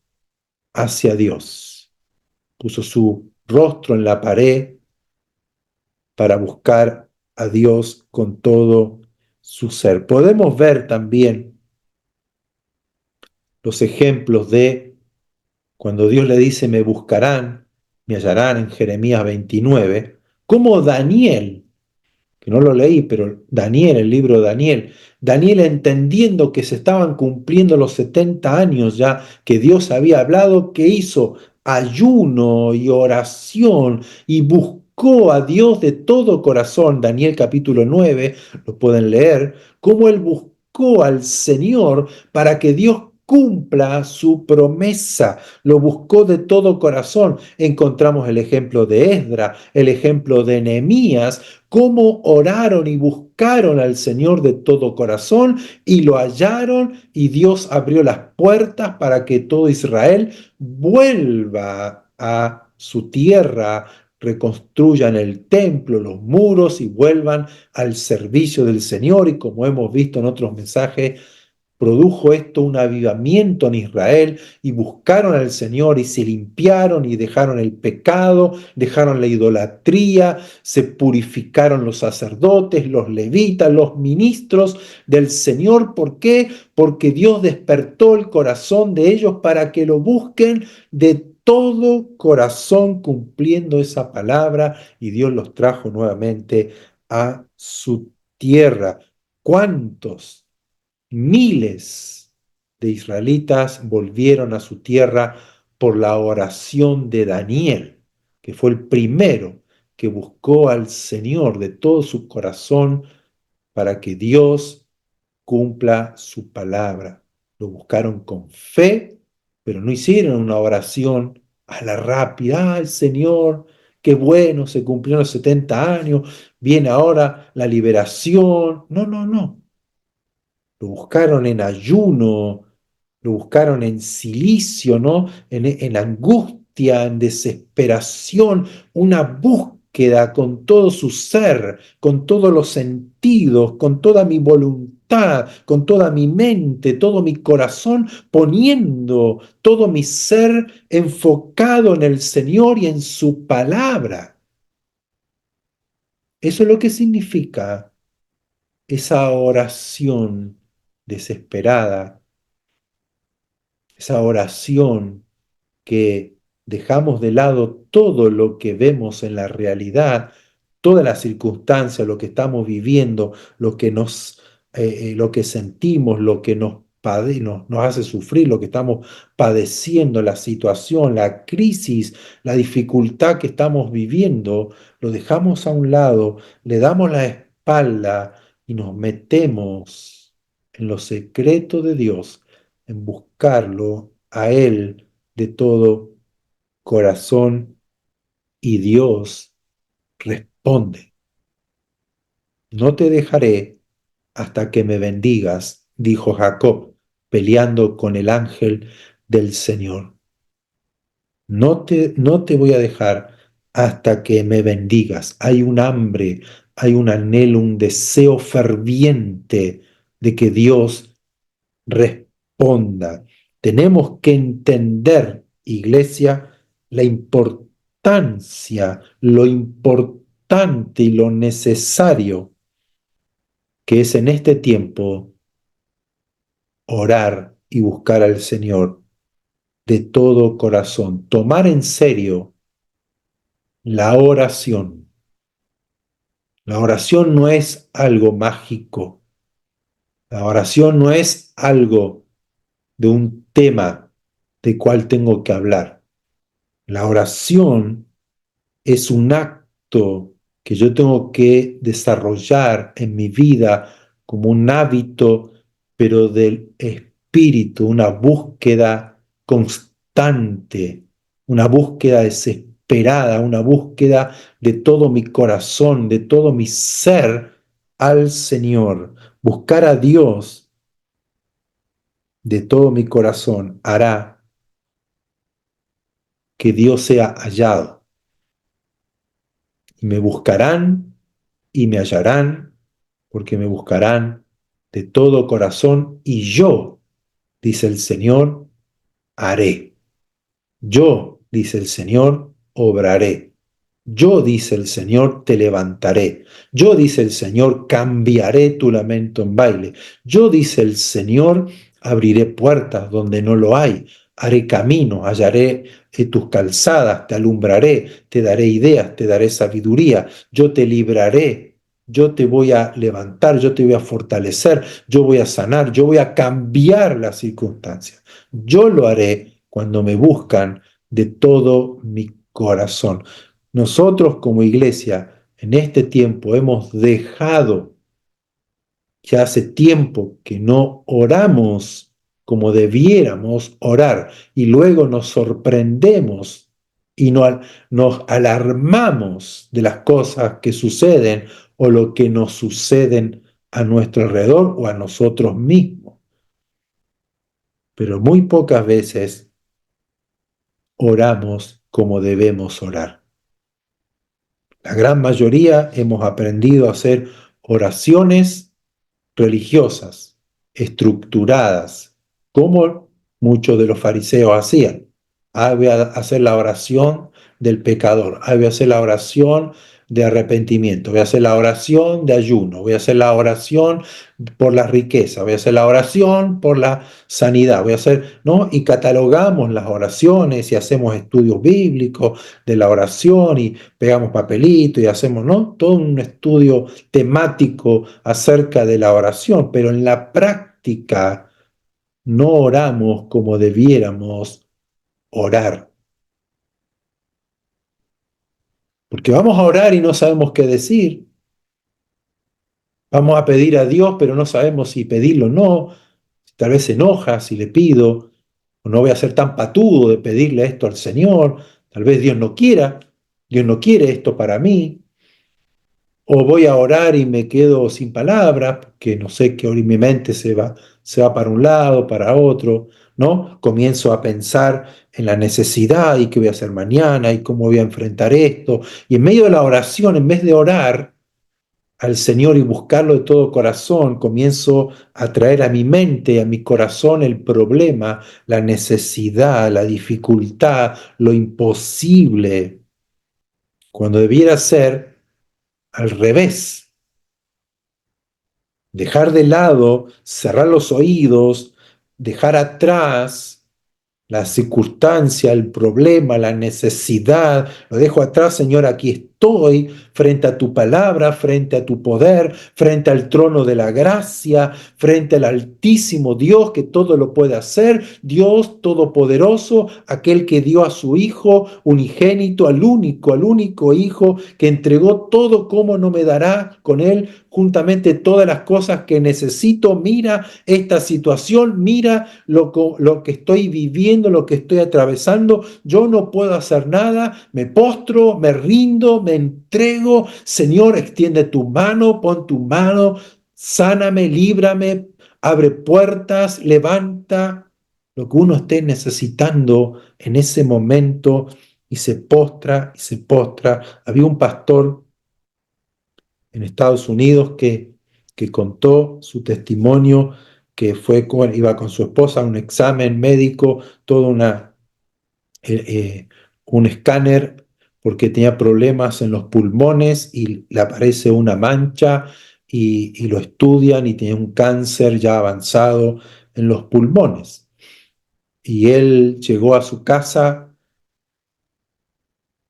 hacia Dios. Puso su rostro en la pared para buscar a Dios con todo su ser. Podemos ver también los ejemplos de cuando Dios le dice, me buscarán, me hallarán en Jeremías 29, como Daniel, que no lo leí, pero Daniel, el libro de Daniel, Daniel entendiendo que se estaban cumpliendo los 70 años ya que Dios había hablado, que hizo ayuno y oración y buscó a Dios de todo corazón. Daniel capítulo 9, lo pueden leer, cómo él buscó al Señor para que Dios cumpla su promesa, lo buscó de todo corazón. Encontramos el ejemplo de Esdra, el ejemplo de Nehemías, cómo oraron y buscaron al Señor de todo corazón y lo hallaron y Dios abrió las puertas para que todo Israel vuelva a su tierra, reconstruyan el templo, los muros y vuelvan al servicio del Señor. Y como hemos visto en otros mensajes, produjo esto un avivamiento en Israel y buscaron al Señor y se limpiaron y dejaron el pecado, dejaron la idolatría, se purificaron los sacerdotes, los levitas, los ministros del Señor. ¿Por qué? Porque Dios despertó el corazón de ellos para que lo busquen de todo corazón cumpliendo esa palabra y Dios los trajo nuevamente a su tierra. ¿Cuántos miles de israelitas volvieron a su tierra por la oración de Daniel, que fue el primero que buscó al Señor de todo su corazón para que Dios cumpla su palabra? Lo buscaron con fe, pero no hicieron una oración a la rápida. ¡Ay, Señor, qué bueno, se cumplieron los 70 años, viene ahora la liberación! No, no, no. Lo buscaron en ayuno, lo buscaron en silicio, ¿no? En angustia, en desesperación, una búsqueda con todo su ser, con todos los sentidos, con toda mi voluntad, con toda mi mente, todo mi corazón, poniendo todo mi ser enfocado en el Señor y en su palabra. Eso es lo que significa esa oración desesperada, esa oración que dejamos de lado todo lo que vemos en la realidad, todas las circunstancias, lo que estamos viviendo, lo que sentimos, lo que nos hace sufrir, lo que estamos padeciendo, la situación, la crisis, la dificultad que estamos viviendo, lo dejamos a un lado, le damos la espalda y nos metemos en lo secreto de Dios, en buscarlo a Él de todo corazón, y Dios responde: no te dejaré hasta que me bendigas, dijo Jacob, peleando con el ángel del Señor. No te voy a dejar hasta que me bendigas. Hay un hambre, hay un anhelo, un deseo ferviente de que Dios responda. Tenemos que entender, iglesia, la importancia, lo importante y lo necesario que es en este tiempo orar y buscar al Señor de todo corazón. Tomar en serio la oración. La oración no es algo mágico. La oración no es algo de un tema de cual tengo que hablar. La oración es un acto que yo tengo que desarrollar en mi vida como un hábito, pero del espíritu, una búsqueda constante, una búsqueda desesperada, una búsqueda de todo mi corazón, de todo mi ser al Señor. Buscar a Dios de todo mi corazón hará que Dios sea hallado. Me buscarán y me hallarán, porque me buscarán de todo corazón, y yo, dice el Señor, haré. Yo, dice el Señor, obraré. Yo, dice el Señor, te levantaré. Yo, dice el Señor, cambiaré tu lamento en baile. Yo, dice el Señor, abriré puertas donde no lo hay. Haré camino, hallaré tus calzadas, te alumbraré, te daré ideas, te daré sabiduría. Yo te libraré, yo te voy a levantar, yo te voy a fortalecer, yo voy a sanar, yo voy a cambiar las circunstancias. Yo lo haré cuando me buscan de todo mi corazón. Nosotros como iglesia en este tiempo hemos dejado, ya hace tiempo que no oramos como debiéramos orar, y luego nos sorprendemos y nos alarmamos de las cosas que suceden o lo que nos suceden a nuestro alrededor o a nosotros mismos. Pero muy pocas veces oramos como debemos orar. La gran mayoría hemos aprendido a hacer oraciones religiosas, estructuradas, como muchos de los fariseos hacían. Voy a hacer la oración del pecador. Ah, voy a hacer la oración de arrepentimiento, voy a hacer la oración de ayuno, voy a hacer la oración por la riqueza, voy a hacer la oración por la sanidad, voy a hacer, ¿no? Y catalogamos las oraciones y hacemos estudios bíblicos de la oración y pegamos papelito y hacemos, ¿no? Todo un estudio temático acerca de la oración, pero en la práctica no oramos como debiéramos orar. Porque vamos a orar y no sabemos qué decir. Vamos a pedir a Dios, pero no sabemos si pedirlo o no. Tal vez se enoja si le pido. O no voy a ser tan patudo de pedirle esto al Señor. Tal vez Dios no quiera. Dios no quiere esto para mí. O voy a orar y me quedo sin palabras, porque no sé qué, mi mente se va para un lado, para otro, ¿no? Comienzo a pensar en la necesidad y qué voy a hacer mañana y cómo voy a enfrentar esto. Y en medio de la oración, en vez de orar al Señor y buscarlo de todo corazón, comienzo a traer a mi mente, a mi corazón el problema, la necesidad, la dificultad, lo imposible, cuando debiera ser al revés. Dejar de lado, cerrar los oídos, dejar atrás la circunstancia, el problema, la necesidad, lo dejo atrás, Señor, aquí estoy, frente a tu palabra, frente a tu poder, frente al trono de la gracia, frente al altísimo Dios que todo lo puede hacer, Dios todopoderoso, aquel que dio a su Hijo unigénito, al único Hijo, que entregó todo, ¿cómo no me dará con él juntamente todas las cosas que necesito? Mira esta situación, mira lo que estoy viviendo, lo que estoy atravesando. Yo no puedo hacer nada, me postro, me rindo, me entrego. Señor, extiende tu mano, pon tu mano, sáname, líbrame, abre puertas, levanta lo que uno esté necesitando en ese momento y se postra y se postra. Había un pastor en Estados Unidos que contó su testimonio, que iba con su esposa a un examen médico, toda eh, eh, un escáner porque tenía problemas en los pulmones y le aparece una mancha y lo estudian y tenía un cáncer ya avanzado en los pulmones. Y él llegó a su casa.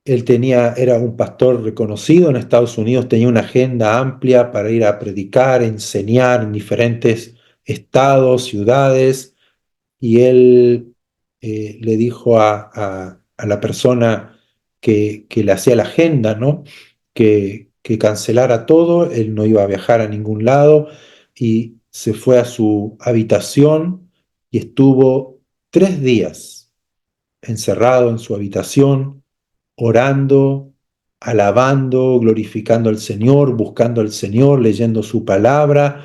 Era un pastor reconocido en Estados Unidos, tenía una agenda amplia para ir a predicar, enseñar en diferentes estados, ciudades, y él le dijo a la persona que le hacía la agenda, ¿no? Que cancelara todo, él no iba a viajar a ningún lado, y se fue a su habitación y estuvo 3 días encerrado en su habitación orando, alabando, glorificando al Señor, buscando al Señor, leyendo su palabra.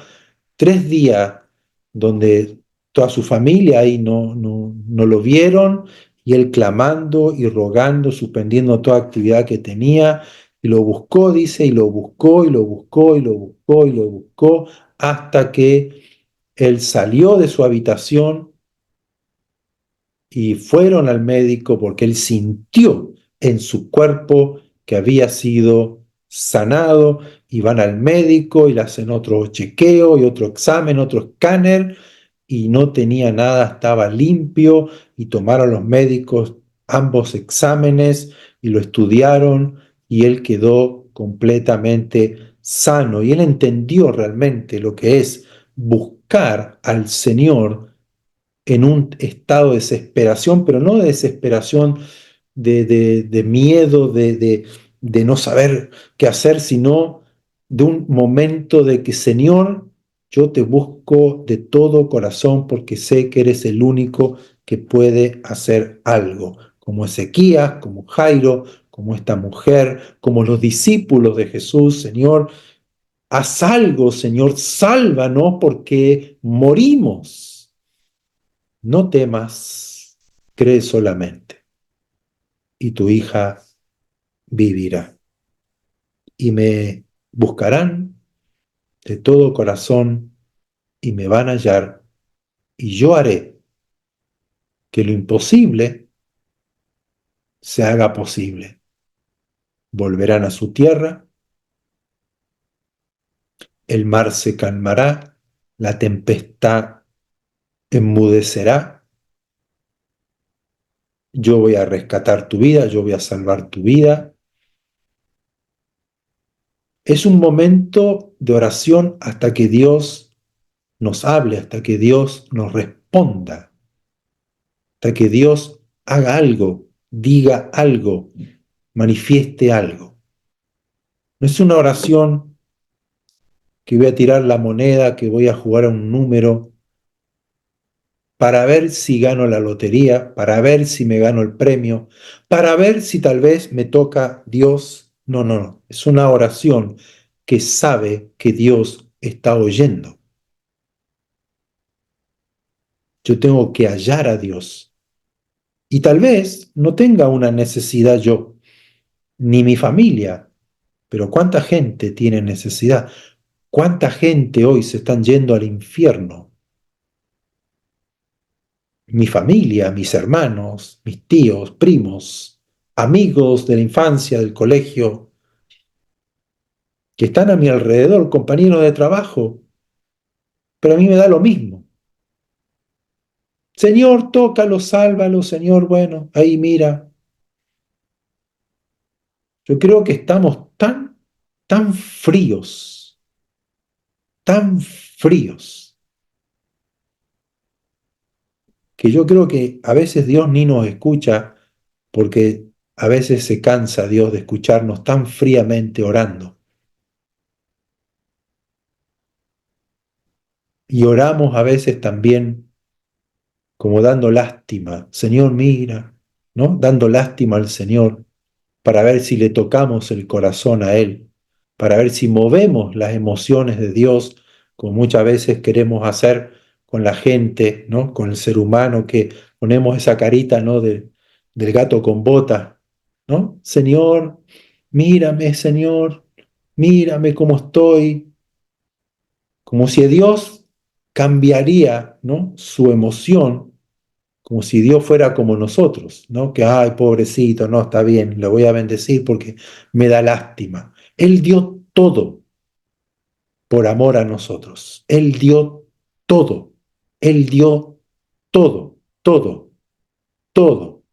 3 días donde toda su familia ahí no lo vieron y él clamando y rogando, suspendiendo toda actividad que tenía. Y lo buscó, dice, y lo buscó, y lo buscó, y lo buscó, y lo buscó, hasta que él salió de su habitación y fueron al médico porque él sintió en su cuerpo que había sido sanado y van al médico y le hacen otro chequeo y otro examen, otro escáner y no tenía nada, estaba limpio y tomaron los médicos ambos exámenes y lo estudiaron y él quedó completamente sano y él entendió realmente lo que es buscar al Señor en un estado de desesperación, pero no de desesperación de miedo, de no saber qué hacer, sino de un momento de que, Señor, yo te busco de todo corazón porque sé que eres el único que puede hacer algo, como Ezequías, como Jairo, como esta mujer, como los discípulos de Jesús. Señor, haz algo, Señor, sálvanos porque morimos. No temas, cree solamente, y tu hija vivirá. Y me buscarán de todo corazón y me van a hallar, y yo haré que lo imposible se haga posible. Volverán a su tierra, el mar se calmará, la tempestad enmudecerá, yo voy a rescatar tu vida, yo voy a salvar tu vida. Es un momento de oración hasta que Dios nos hable, hasta que Dios nos responda, hasta que Dios haga algo, diga algo, manifieste algo. No es una oración que voy a tirar la moneda, que voy a jugar a un número para ver si gano la lotería, para ver si me gano el premio, para ver si tal vez me toca Dios. No, no, no. Es una oración que sabe que Dios está oyendo. Yo tengo que hallar a Dios. Y tal vez no tenga una necesidad yo, ni mi familia, pero ¿cuánta gente tiene necesidad? ¿Cuánta gente hoy se están yendo al infierno? Mi familia, mis hermanos, mis tíos, primos, amigos de la infancia, del colegio, que están a mi alrededor, compañeros de trabajo, pero a mí me da lo mismo. Señor, tócalo, sálvalo, Señor, bueno, ahí mira. Yo creo que estamos tan fríos, que yo creo que a veces Dios ni nos escucha porque a veces se cansa Dios de escucharnos tan fríamente orando. Y oramos a veces también como dando lástima. Señor, mira, ¿no? Dando lástima al Señor para ver si le tocamos el corazón a Él, para ver si movemos las emociones de Dios, como muchas veces queremos hacer con la gente, ¿no? Con el ser humano, que ponemos esa carita, ¿no? Del gato con botas, ¿no? Señor, Señor, mírame cómo estoy, como si Dios cambiaría, ¿no? Su emoción, como si Dios fuera como nosotros, ¿no? Que, ay, pobrecito, no, está bien, le voy a bendecir porque me da lástima. Él dio todo por amor a nosotros. Él dio todo. Él dio todo, todo, todo,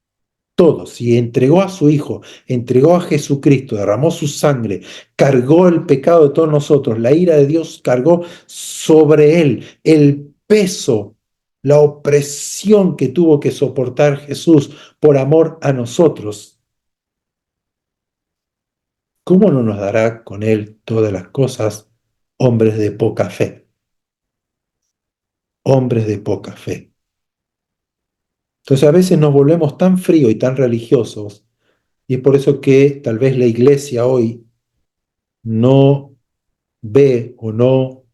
todo. Si entregó a su Hijo, entregó a Jesucristo, derramó su sangre, cargó el pecado de todos nosotros, la ira de Dios cargó sobre Él el peso, la opresión que tuvo que soportar Jesús por amor a nosotros. ¿Cómo no nos dará con Él todas las cosas, hombres de poca fe? Hombres de poca fe. Entonces a veces nos volvemos tan fríos y tan religiosos, y es por eso que tal vez la iglesia hoy no ve o no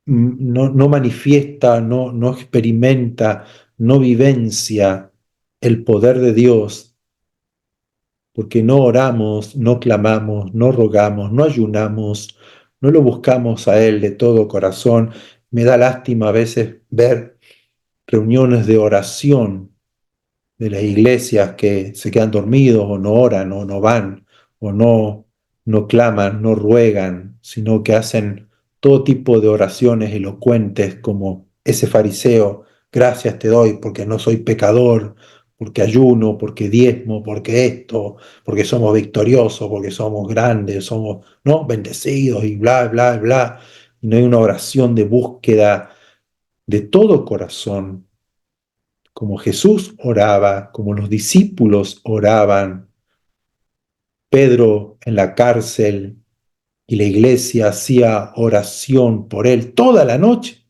manifiesta, no experimenta, no vivencia el poder de Dios, porque no oramos, no clamamos, no rogamos, no ayunamos, no lo buscamos a Él de todo corazón. Me da lástima a veces ver reuniones de oración de las iglesias que se quedan dormidos o no oran o no van o no claman, no ruegan, sino que hacen todo tipo de oraciones elocuentes como ese fariseo, gracias te doy porque no soy pecador, porque ayuno, porque diezmo, porque esto, porque somos victoriosos, porque somos grandes, somos, ¿no? Bendecidos y bla, bla, bla. Y no hay una oración de búsqueda de todo corazón como Jesús oraba, como los discípulos oraban, Pedro en la cárcel y la iglesia hacía oración por él toda la noche.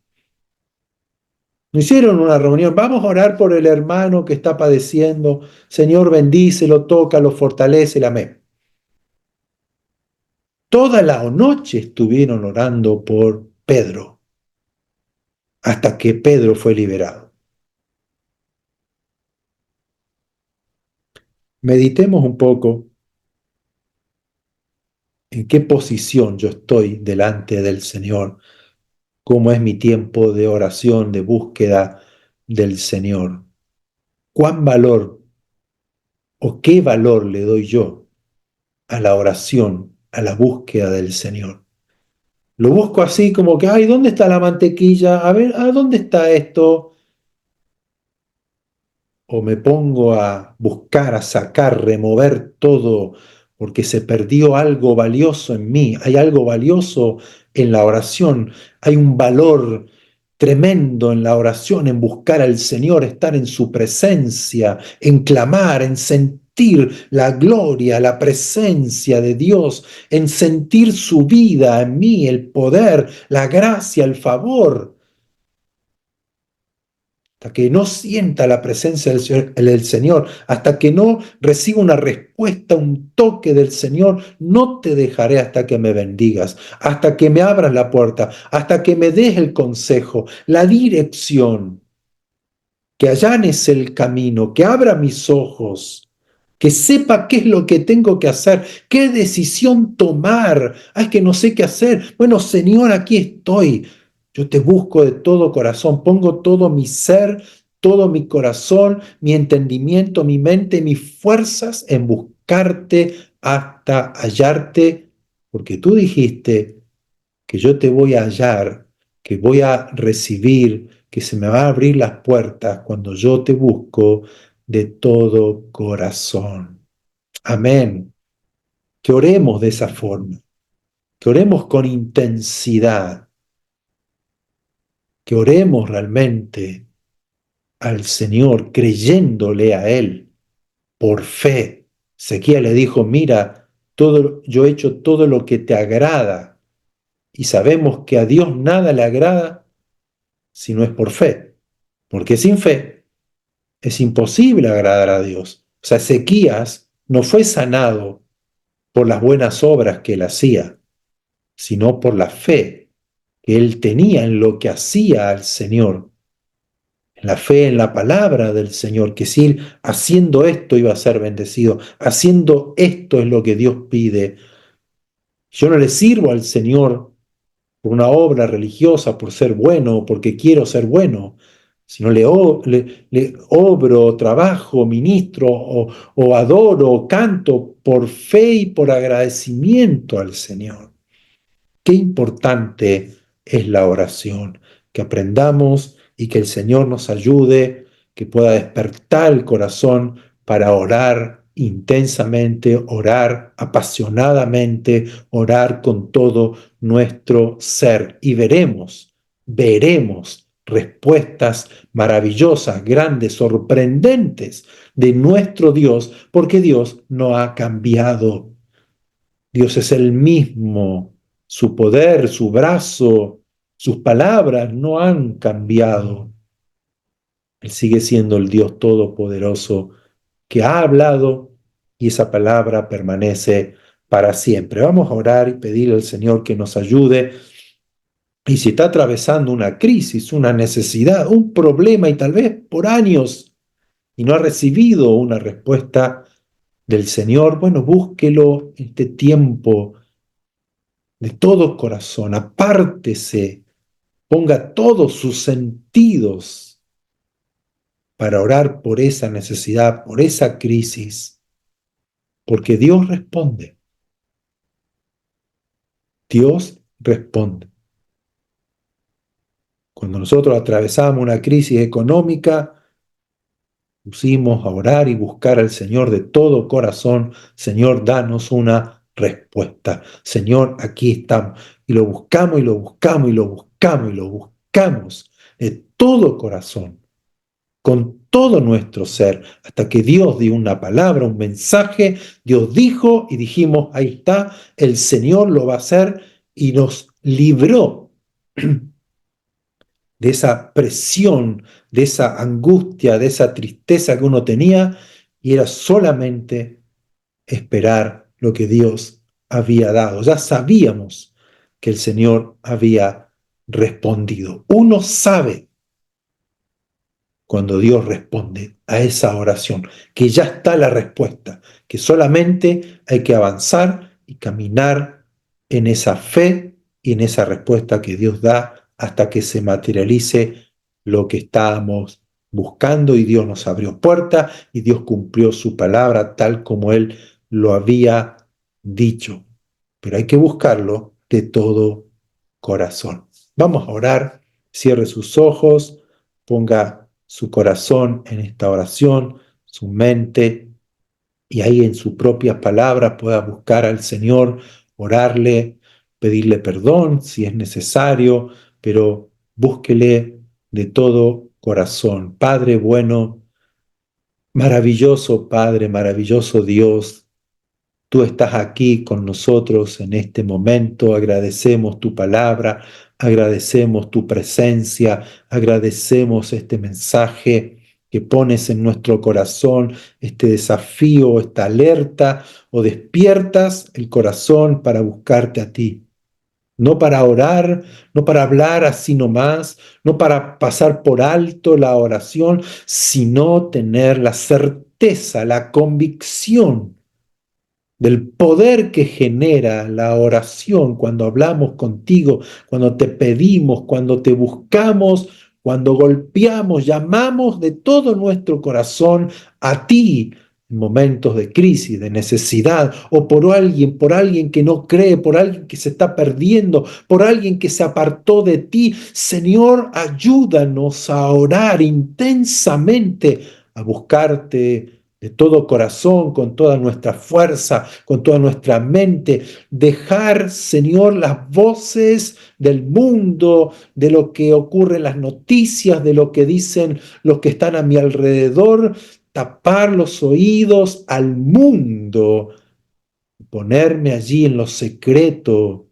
No hicieron una reunión, vamos a orar por el hermano que está padeciendo, Señor bendícelo, tócalo, fortalécelo, amén. Toda la noche estuvieron orando por Pedro, hasta que Pedro fue liberado. Meditemos un poco en qué posición yo estoy delante del Señor, cómo es mi tiempo de oración, de búsqueda del Señor. ¿Cuán valor ¿O qué valor le doy yo a la oración, a la búsqueda del Señor? Lo busco así como que, ay, ¿dónde está la mantequilla? A ver, ¿a dónde está esto? O me pongo a buscar, a sacar, remover todo, porque se perdió algo valioso en mí. Hay algo valioso en la oración. Hay un valor tremendo en la oración, en buscar al Señor, estar en su presencia, en clamar, en sentir la gloria, la presencia de Dios, en sentir su vida en mí, el poder, la gracia, el favor. Hasta que no sienta la presencia del Señor, hasta que no reciba una respuesta, un toque del Señor, no te dejaré hasta que me bendigas, hasta que me abras la puerta, hasta que me des el consejo, la dirección, que allanes el camino, que abra mis ojos, que sepa qué es lo que tengo que hacer, qué decisión tomar. Ay, que no sé qué hacer. Bueno, Señor, aquí estoy. Yo te busco de todo corazón, pongo todo mi ser, todo mi corazón, mi entendimiento, mi mente, mis fuerzas en buscarte hasta hallarte, porque tú dijiste que yo te voy a hallar, que voy a recibir, que se me van a abrir las puertas cuando yo te busco de todo corazón. Amén. Que oremos de esa forma, que oremos con intensidad, que oremos realmente al Señor creyéndole a Él por fe. Ezequiel le dijo, mira, yo he hecho todo lo que te agrada y sabemos que a Dios nada le agrada si no es por fe, porque sin fe es imposible agradar a Dios. O sea, Ezequías no fue sanado por las buenas obras que él hacía, sino por la fe que él tenía en lo que hacía al Señor, en la fe en la palabra del Señor, que si él haciendo esto iba a ser bendecido, haciendo esto es lo que Dios pide. Yo no le sirvo al Señor por una obra religiosa, por ser bueno o porque quiero ser bueno, sino le obro, trabajo, ministro o adoro o canto por fe y por agradecimiento al Señor. Qué importante es la oración, que aprendamos y que el Señor nos ayude, que pueda despertar el corazón para orar intensamente, orar apasionadamente, orar con todo nuestro ser. Y veremos respuestas maravillosas, grandes, sorprendentes de nuestro Dios, porque Dios no ha cambiado. Dios es el mismo, su poder, su brazo, sus palabras no han cambiado. Él sigue siendo el Dios todopoderoso que ha hablado y esa palabra permanece para siempre. Vamos a orar y pedirle al Señor que nos ayude. Y si está atravesando una crisis, una necesidad, un problema y tal vez por años y no ha recibido una respuesta del Señor, bueno, búsquelo este tiempo de todo corazón, apártese, ponga todos sus sentidos para orar por esa necesidad, por esa crisis, porque Dios responde. Dios responde. Cuando nosotros atravesamos una crisis económica, pusimos a orar y buscar al Señor de todo corazón. Señor, danos una respuesta. Señor, aquí estamos. Y lo buscamos y lo buscamos y lo buscamos y lo buscamos de todo corazón, con todo nuestro ser, hasta que Dios dio una palabra, un mensaje. Dios dijo y dijimos, ahí está, el Señor lo va a hacer y nos libró de esa presión, de esa angustia, de esa tristeza que uno tenía, y era solamente esperar lo que Dios había dado. Ya sabíamos que el Señor había respondido. Uno sabe cuando Dios responde a esa oración, que ya está la respuesta, que solamente hay que avanzar y caminar en esa fe y en esa respuesta que Dios da hasta que se materialice lo que estábamos buscando y Dios nos abrió puerta y Dios cumplió su palabra tal como Él lo había dicho. Pero hay que buscarlo de todo corazón. Vamos a orar, cierre sus ojos, ponga su corazón en esta oración, su mente, y ahí en sus propias palabras pueda buscar al Señor, orarle, pedirle perdón si es necesario, pero búsquele de todo corazón. Padre bueno, maravilloso Padre, maravilloso Dios, tú estás aquí con nosotros en este momento, agradecemos tu palabra, agradecemos tu presencia, agradecemos este mensaje que pones en nuestro corazón, este desafío, esta alerta, o despiertas el corazón para buscarte a ti. No para orar, no para hablar así nomás, no para pasar por alto la oración, sino tener la certeza, la convicción del poder que genera la oración cuando hablamos contigo, cuando te pedimos, cuando te buscamos, cuando golpeamos, llamamos de todo nuestro corazón a ti en momentos de crisis, de necesidad, o por alguien que no cree, por alguien que se está perdiendo, por alguien que se apartó de ti. Señor, ayúdanos a orar intensamente, a buscarte de todo corazón, con toda nuestra fuerza, con toda nuestra mente, dejar, Señor, las voces del mundo, de lo que ocurre en las noticias, de lo que dicen los que están a mi alrededor, tapar los oídos al mundo, ponerme allí en lo secreto,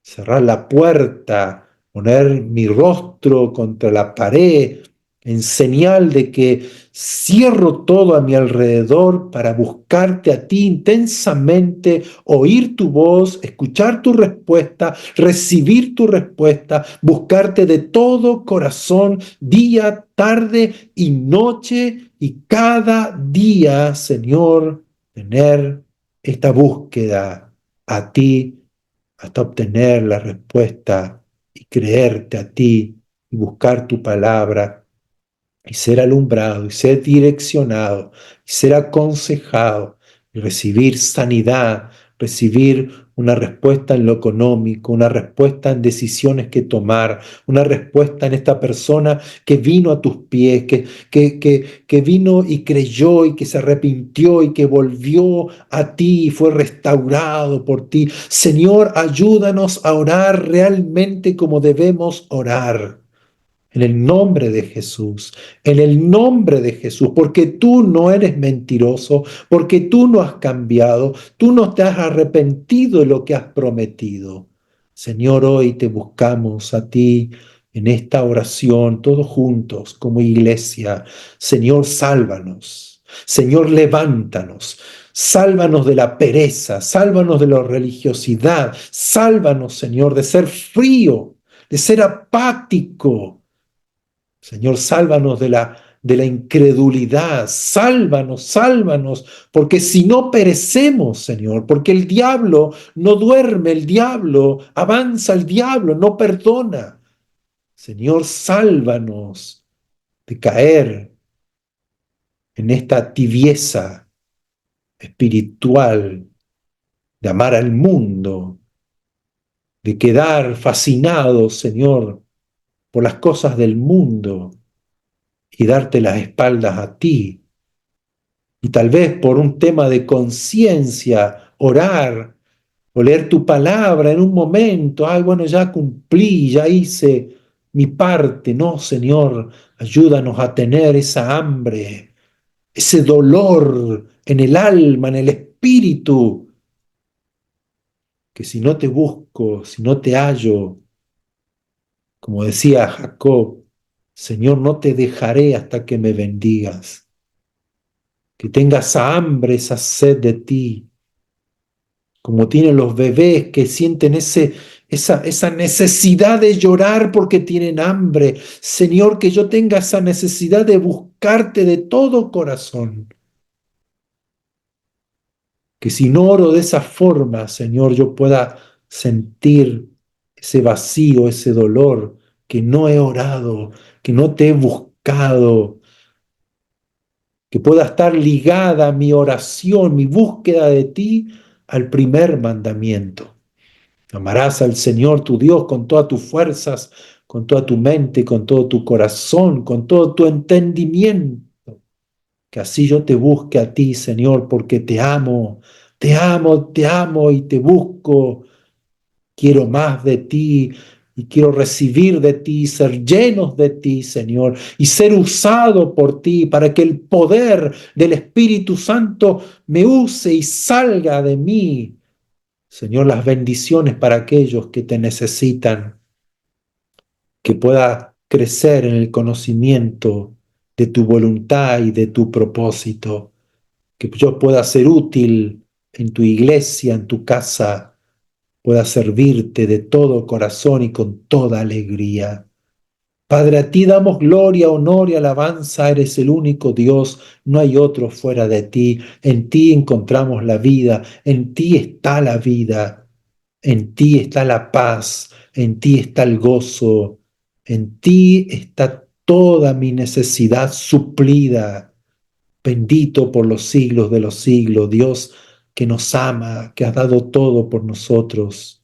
cerrar la puerta, poner mi rostro contra la pared, en señal de que cierro todo a mi alrededor para buscarte a ti intensamente, oír tu voz, escuchar tu respuesta, recibir tu respuesta, buscarte de todo corazón, día, tarde y noche, y cada día, Señor, tener esta búsqueda a ti hasta obtener la respuesta y creerte a ti y buscar tu palabra y ser alumbrado y ser direccionado y ser aconsejado y recibir sanidad, recibir una respuesta en lo económico, una respuesta en decisiones que tomar, una respuesta en esta persona que vino a tus pies, que vino y creyó y que se arrepintió y que volvió a ti y fue restaurado por ti. Señor, ayúdanos a orar realmente como debemos orar. En el nombre de Jesús, en el nombre de Jesús, porque tú no eres mentiroso, porque tú no has cambiado, tú no te has arrepentido de lo que has prometido. Señor, hoy te buscamos a ti en esta oración, todos juntos como iglesia. Señor, sálvanos. Señor, levántanos. Sálvanos de la pereza, sálvanos de la religiosidad, sálvanos, Señor, de ser frío, de ser apático. Señor, sálvanos de la incredulidad, sálvanos, sálvanos, porque si no perecemos, Señor, porque el diablo no duerme, el diablo avanza, el diablo no perdona. Señor, sálvanos de caer en esta tibieza espiritual, de amar al mundo, de quedar fascinados, Señor, por las cosas del mundo y darte las espaldas a ti. Y tal vez por un tema de conciencia, orar o leer tu palabra en un momento, ay, bueno, ya cumplí, ya hice mi parte. No, Señor, ayúdanos a tener esa hambre, ese dolor en el alma, en el espíritu, que si no te busco, si no te hallo, como decía Jacob, Señor, no te dejaré hasta que me bendigas. Que tengas esa hambre, esa sed de ti, como tienen los bebés que sienten esa necesidad de llorar porque tienen hambre. Señor, que yo tenga esa necesidad de buscarte de todo corazón. Que si no oro de esa forma, Señor, yo pueda sentir ese vacío, ese dolor, que no he orado, que no te he buscado. que pueda estar ligada mi oración, mi búsqueda de ti, al primer mandamiento. Amarás al Señor tu Dios con todas tus fuerzas, con toda tu mente, con todo tu corazón, con todo tu entendimiento. Que así yo te busque a ti, Señor, porque te amo, te amo, te amo y te busco. Quiero más de ti y quiero recibir de ti, ser llenos de ti, Señor, y ser usado por ti para que el poder del Espíritu Santo me use y salga de mí. Señor, las bendiciones para aquellos que te necesitan, que pueda crecer en el conocimiento de tu voluntad y de tu propósito, que yo pueda ser útil en tu iglesia, en tu casa, pueda servirte de todo corazón y con toda alegría. Padre, a ti damos gloria, honor y alabanza, eres el único Dios, no hay otro fuera de ti, en ti encontramos la vida, en ti está la vida, en ti está la paz, en ti está el gozo, en ti está toda mi necesidad suplida. Bendito por los siglos de los siglos, Dios que nos ama, que has dado todo por nosotros.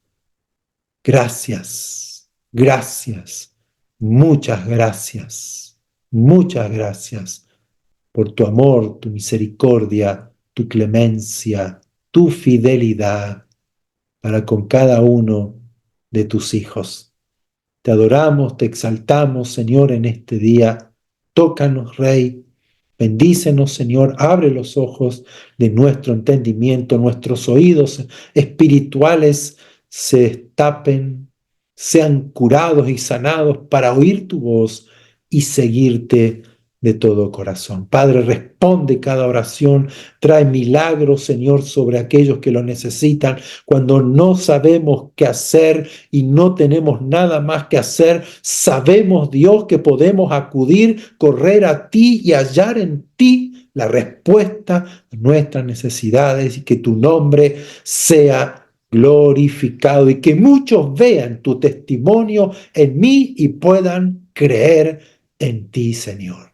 Gracias, gracias, muchas gracias por tu amor, tu misericordia, tu clemencia, tu fidelidad para con cada uno de tus hijos. Te adoramos, te exaltamos, Señor, en este día. Tócanos, Rey. Bendícenos, Señor. Abre los ojos de nuestro entendimiento, nuestros oídos espirituales se destapen, sean curados y sanados para oír tu voz y seguirte de todo corazón. Padre, responde cada oración, trae milagros, Señor, sobre aquellos que lo necesitan. Cuando no sabemos qué hacer y no tenemos nada más que hacer, sabemos, Dios, que podemos acudir, correr a ti y hallar en ti la respuesta a nuestras necesidades, y que tu nombre sea glorificado y que muchos vean tu testimonio en mí y puedan creer en ti, Señor.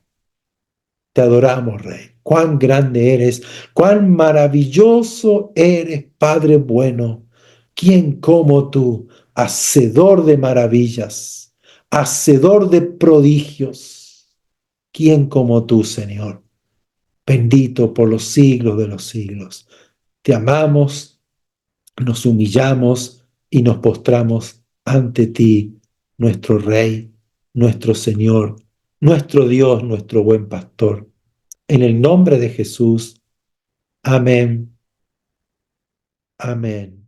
Te adoramos, Rey. Cuán grande eres, cuán maravilloso eres, Padre bueno. ¿Quién como tú, hacedor de maravillas, hacedor de prodigios? ¿Quién como tú, Señor? Bendito por los siglos de los siglos. Te amamos, nos humillamos y nos postramos ante ti, nuestro Rey, nuestro Señor, nuestro Dios, nuestro buen pastor. En el nombre de Jesús. Amén. Amén.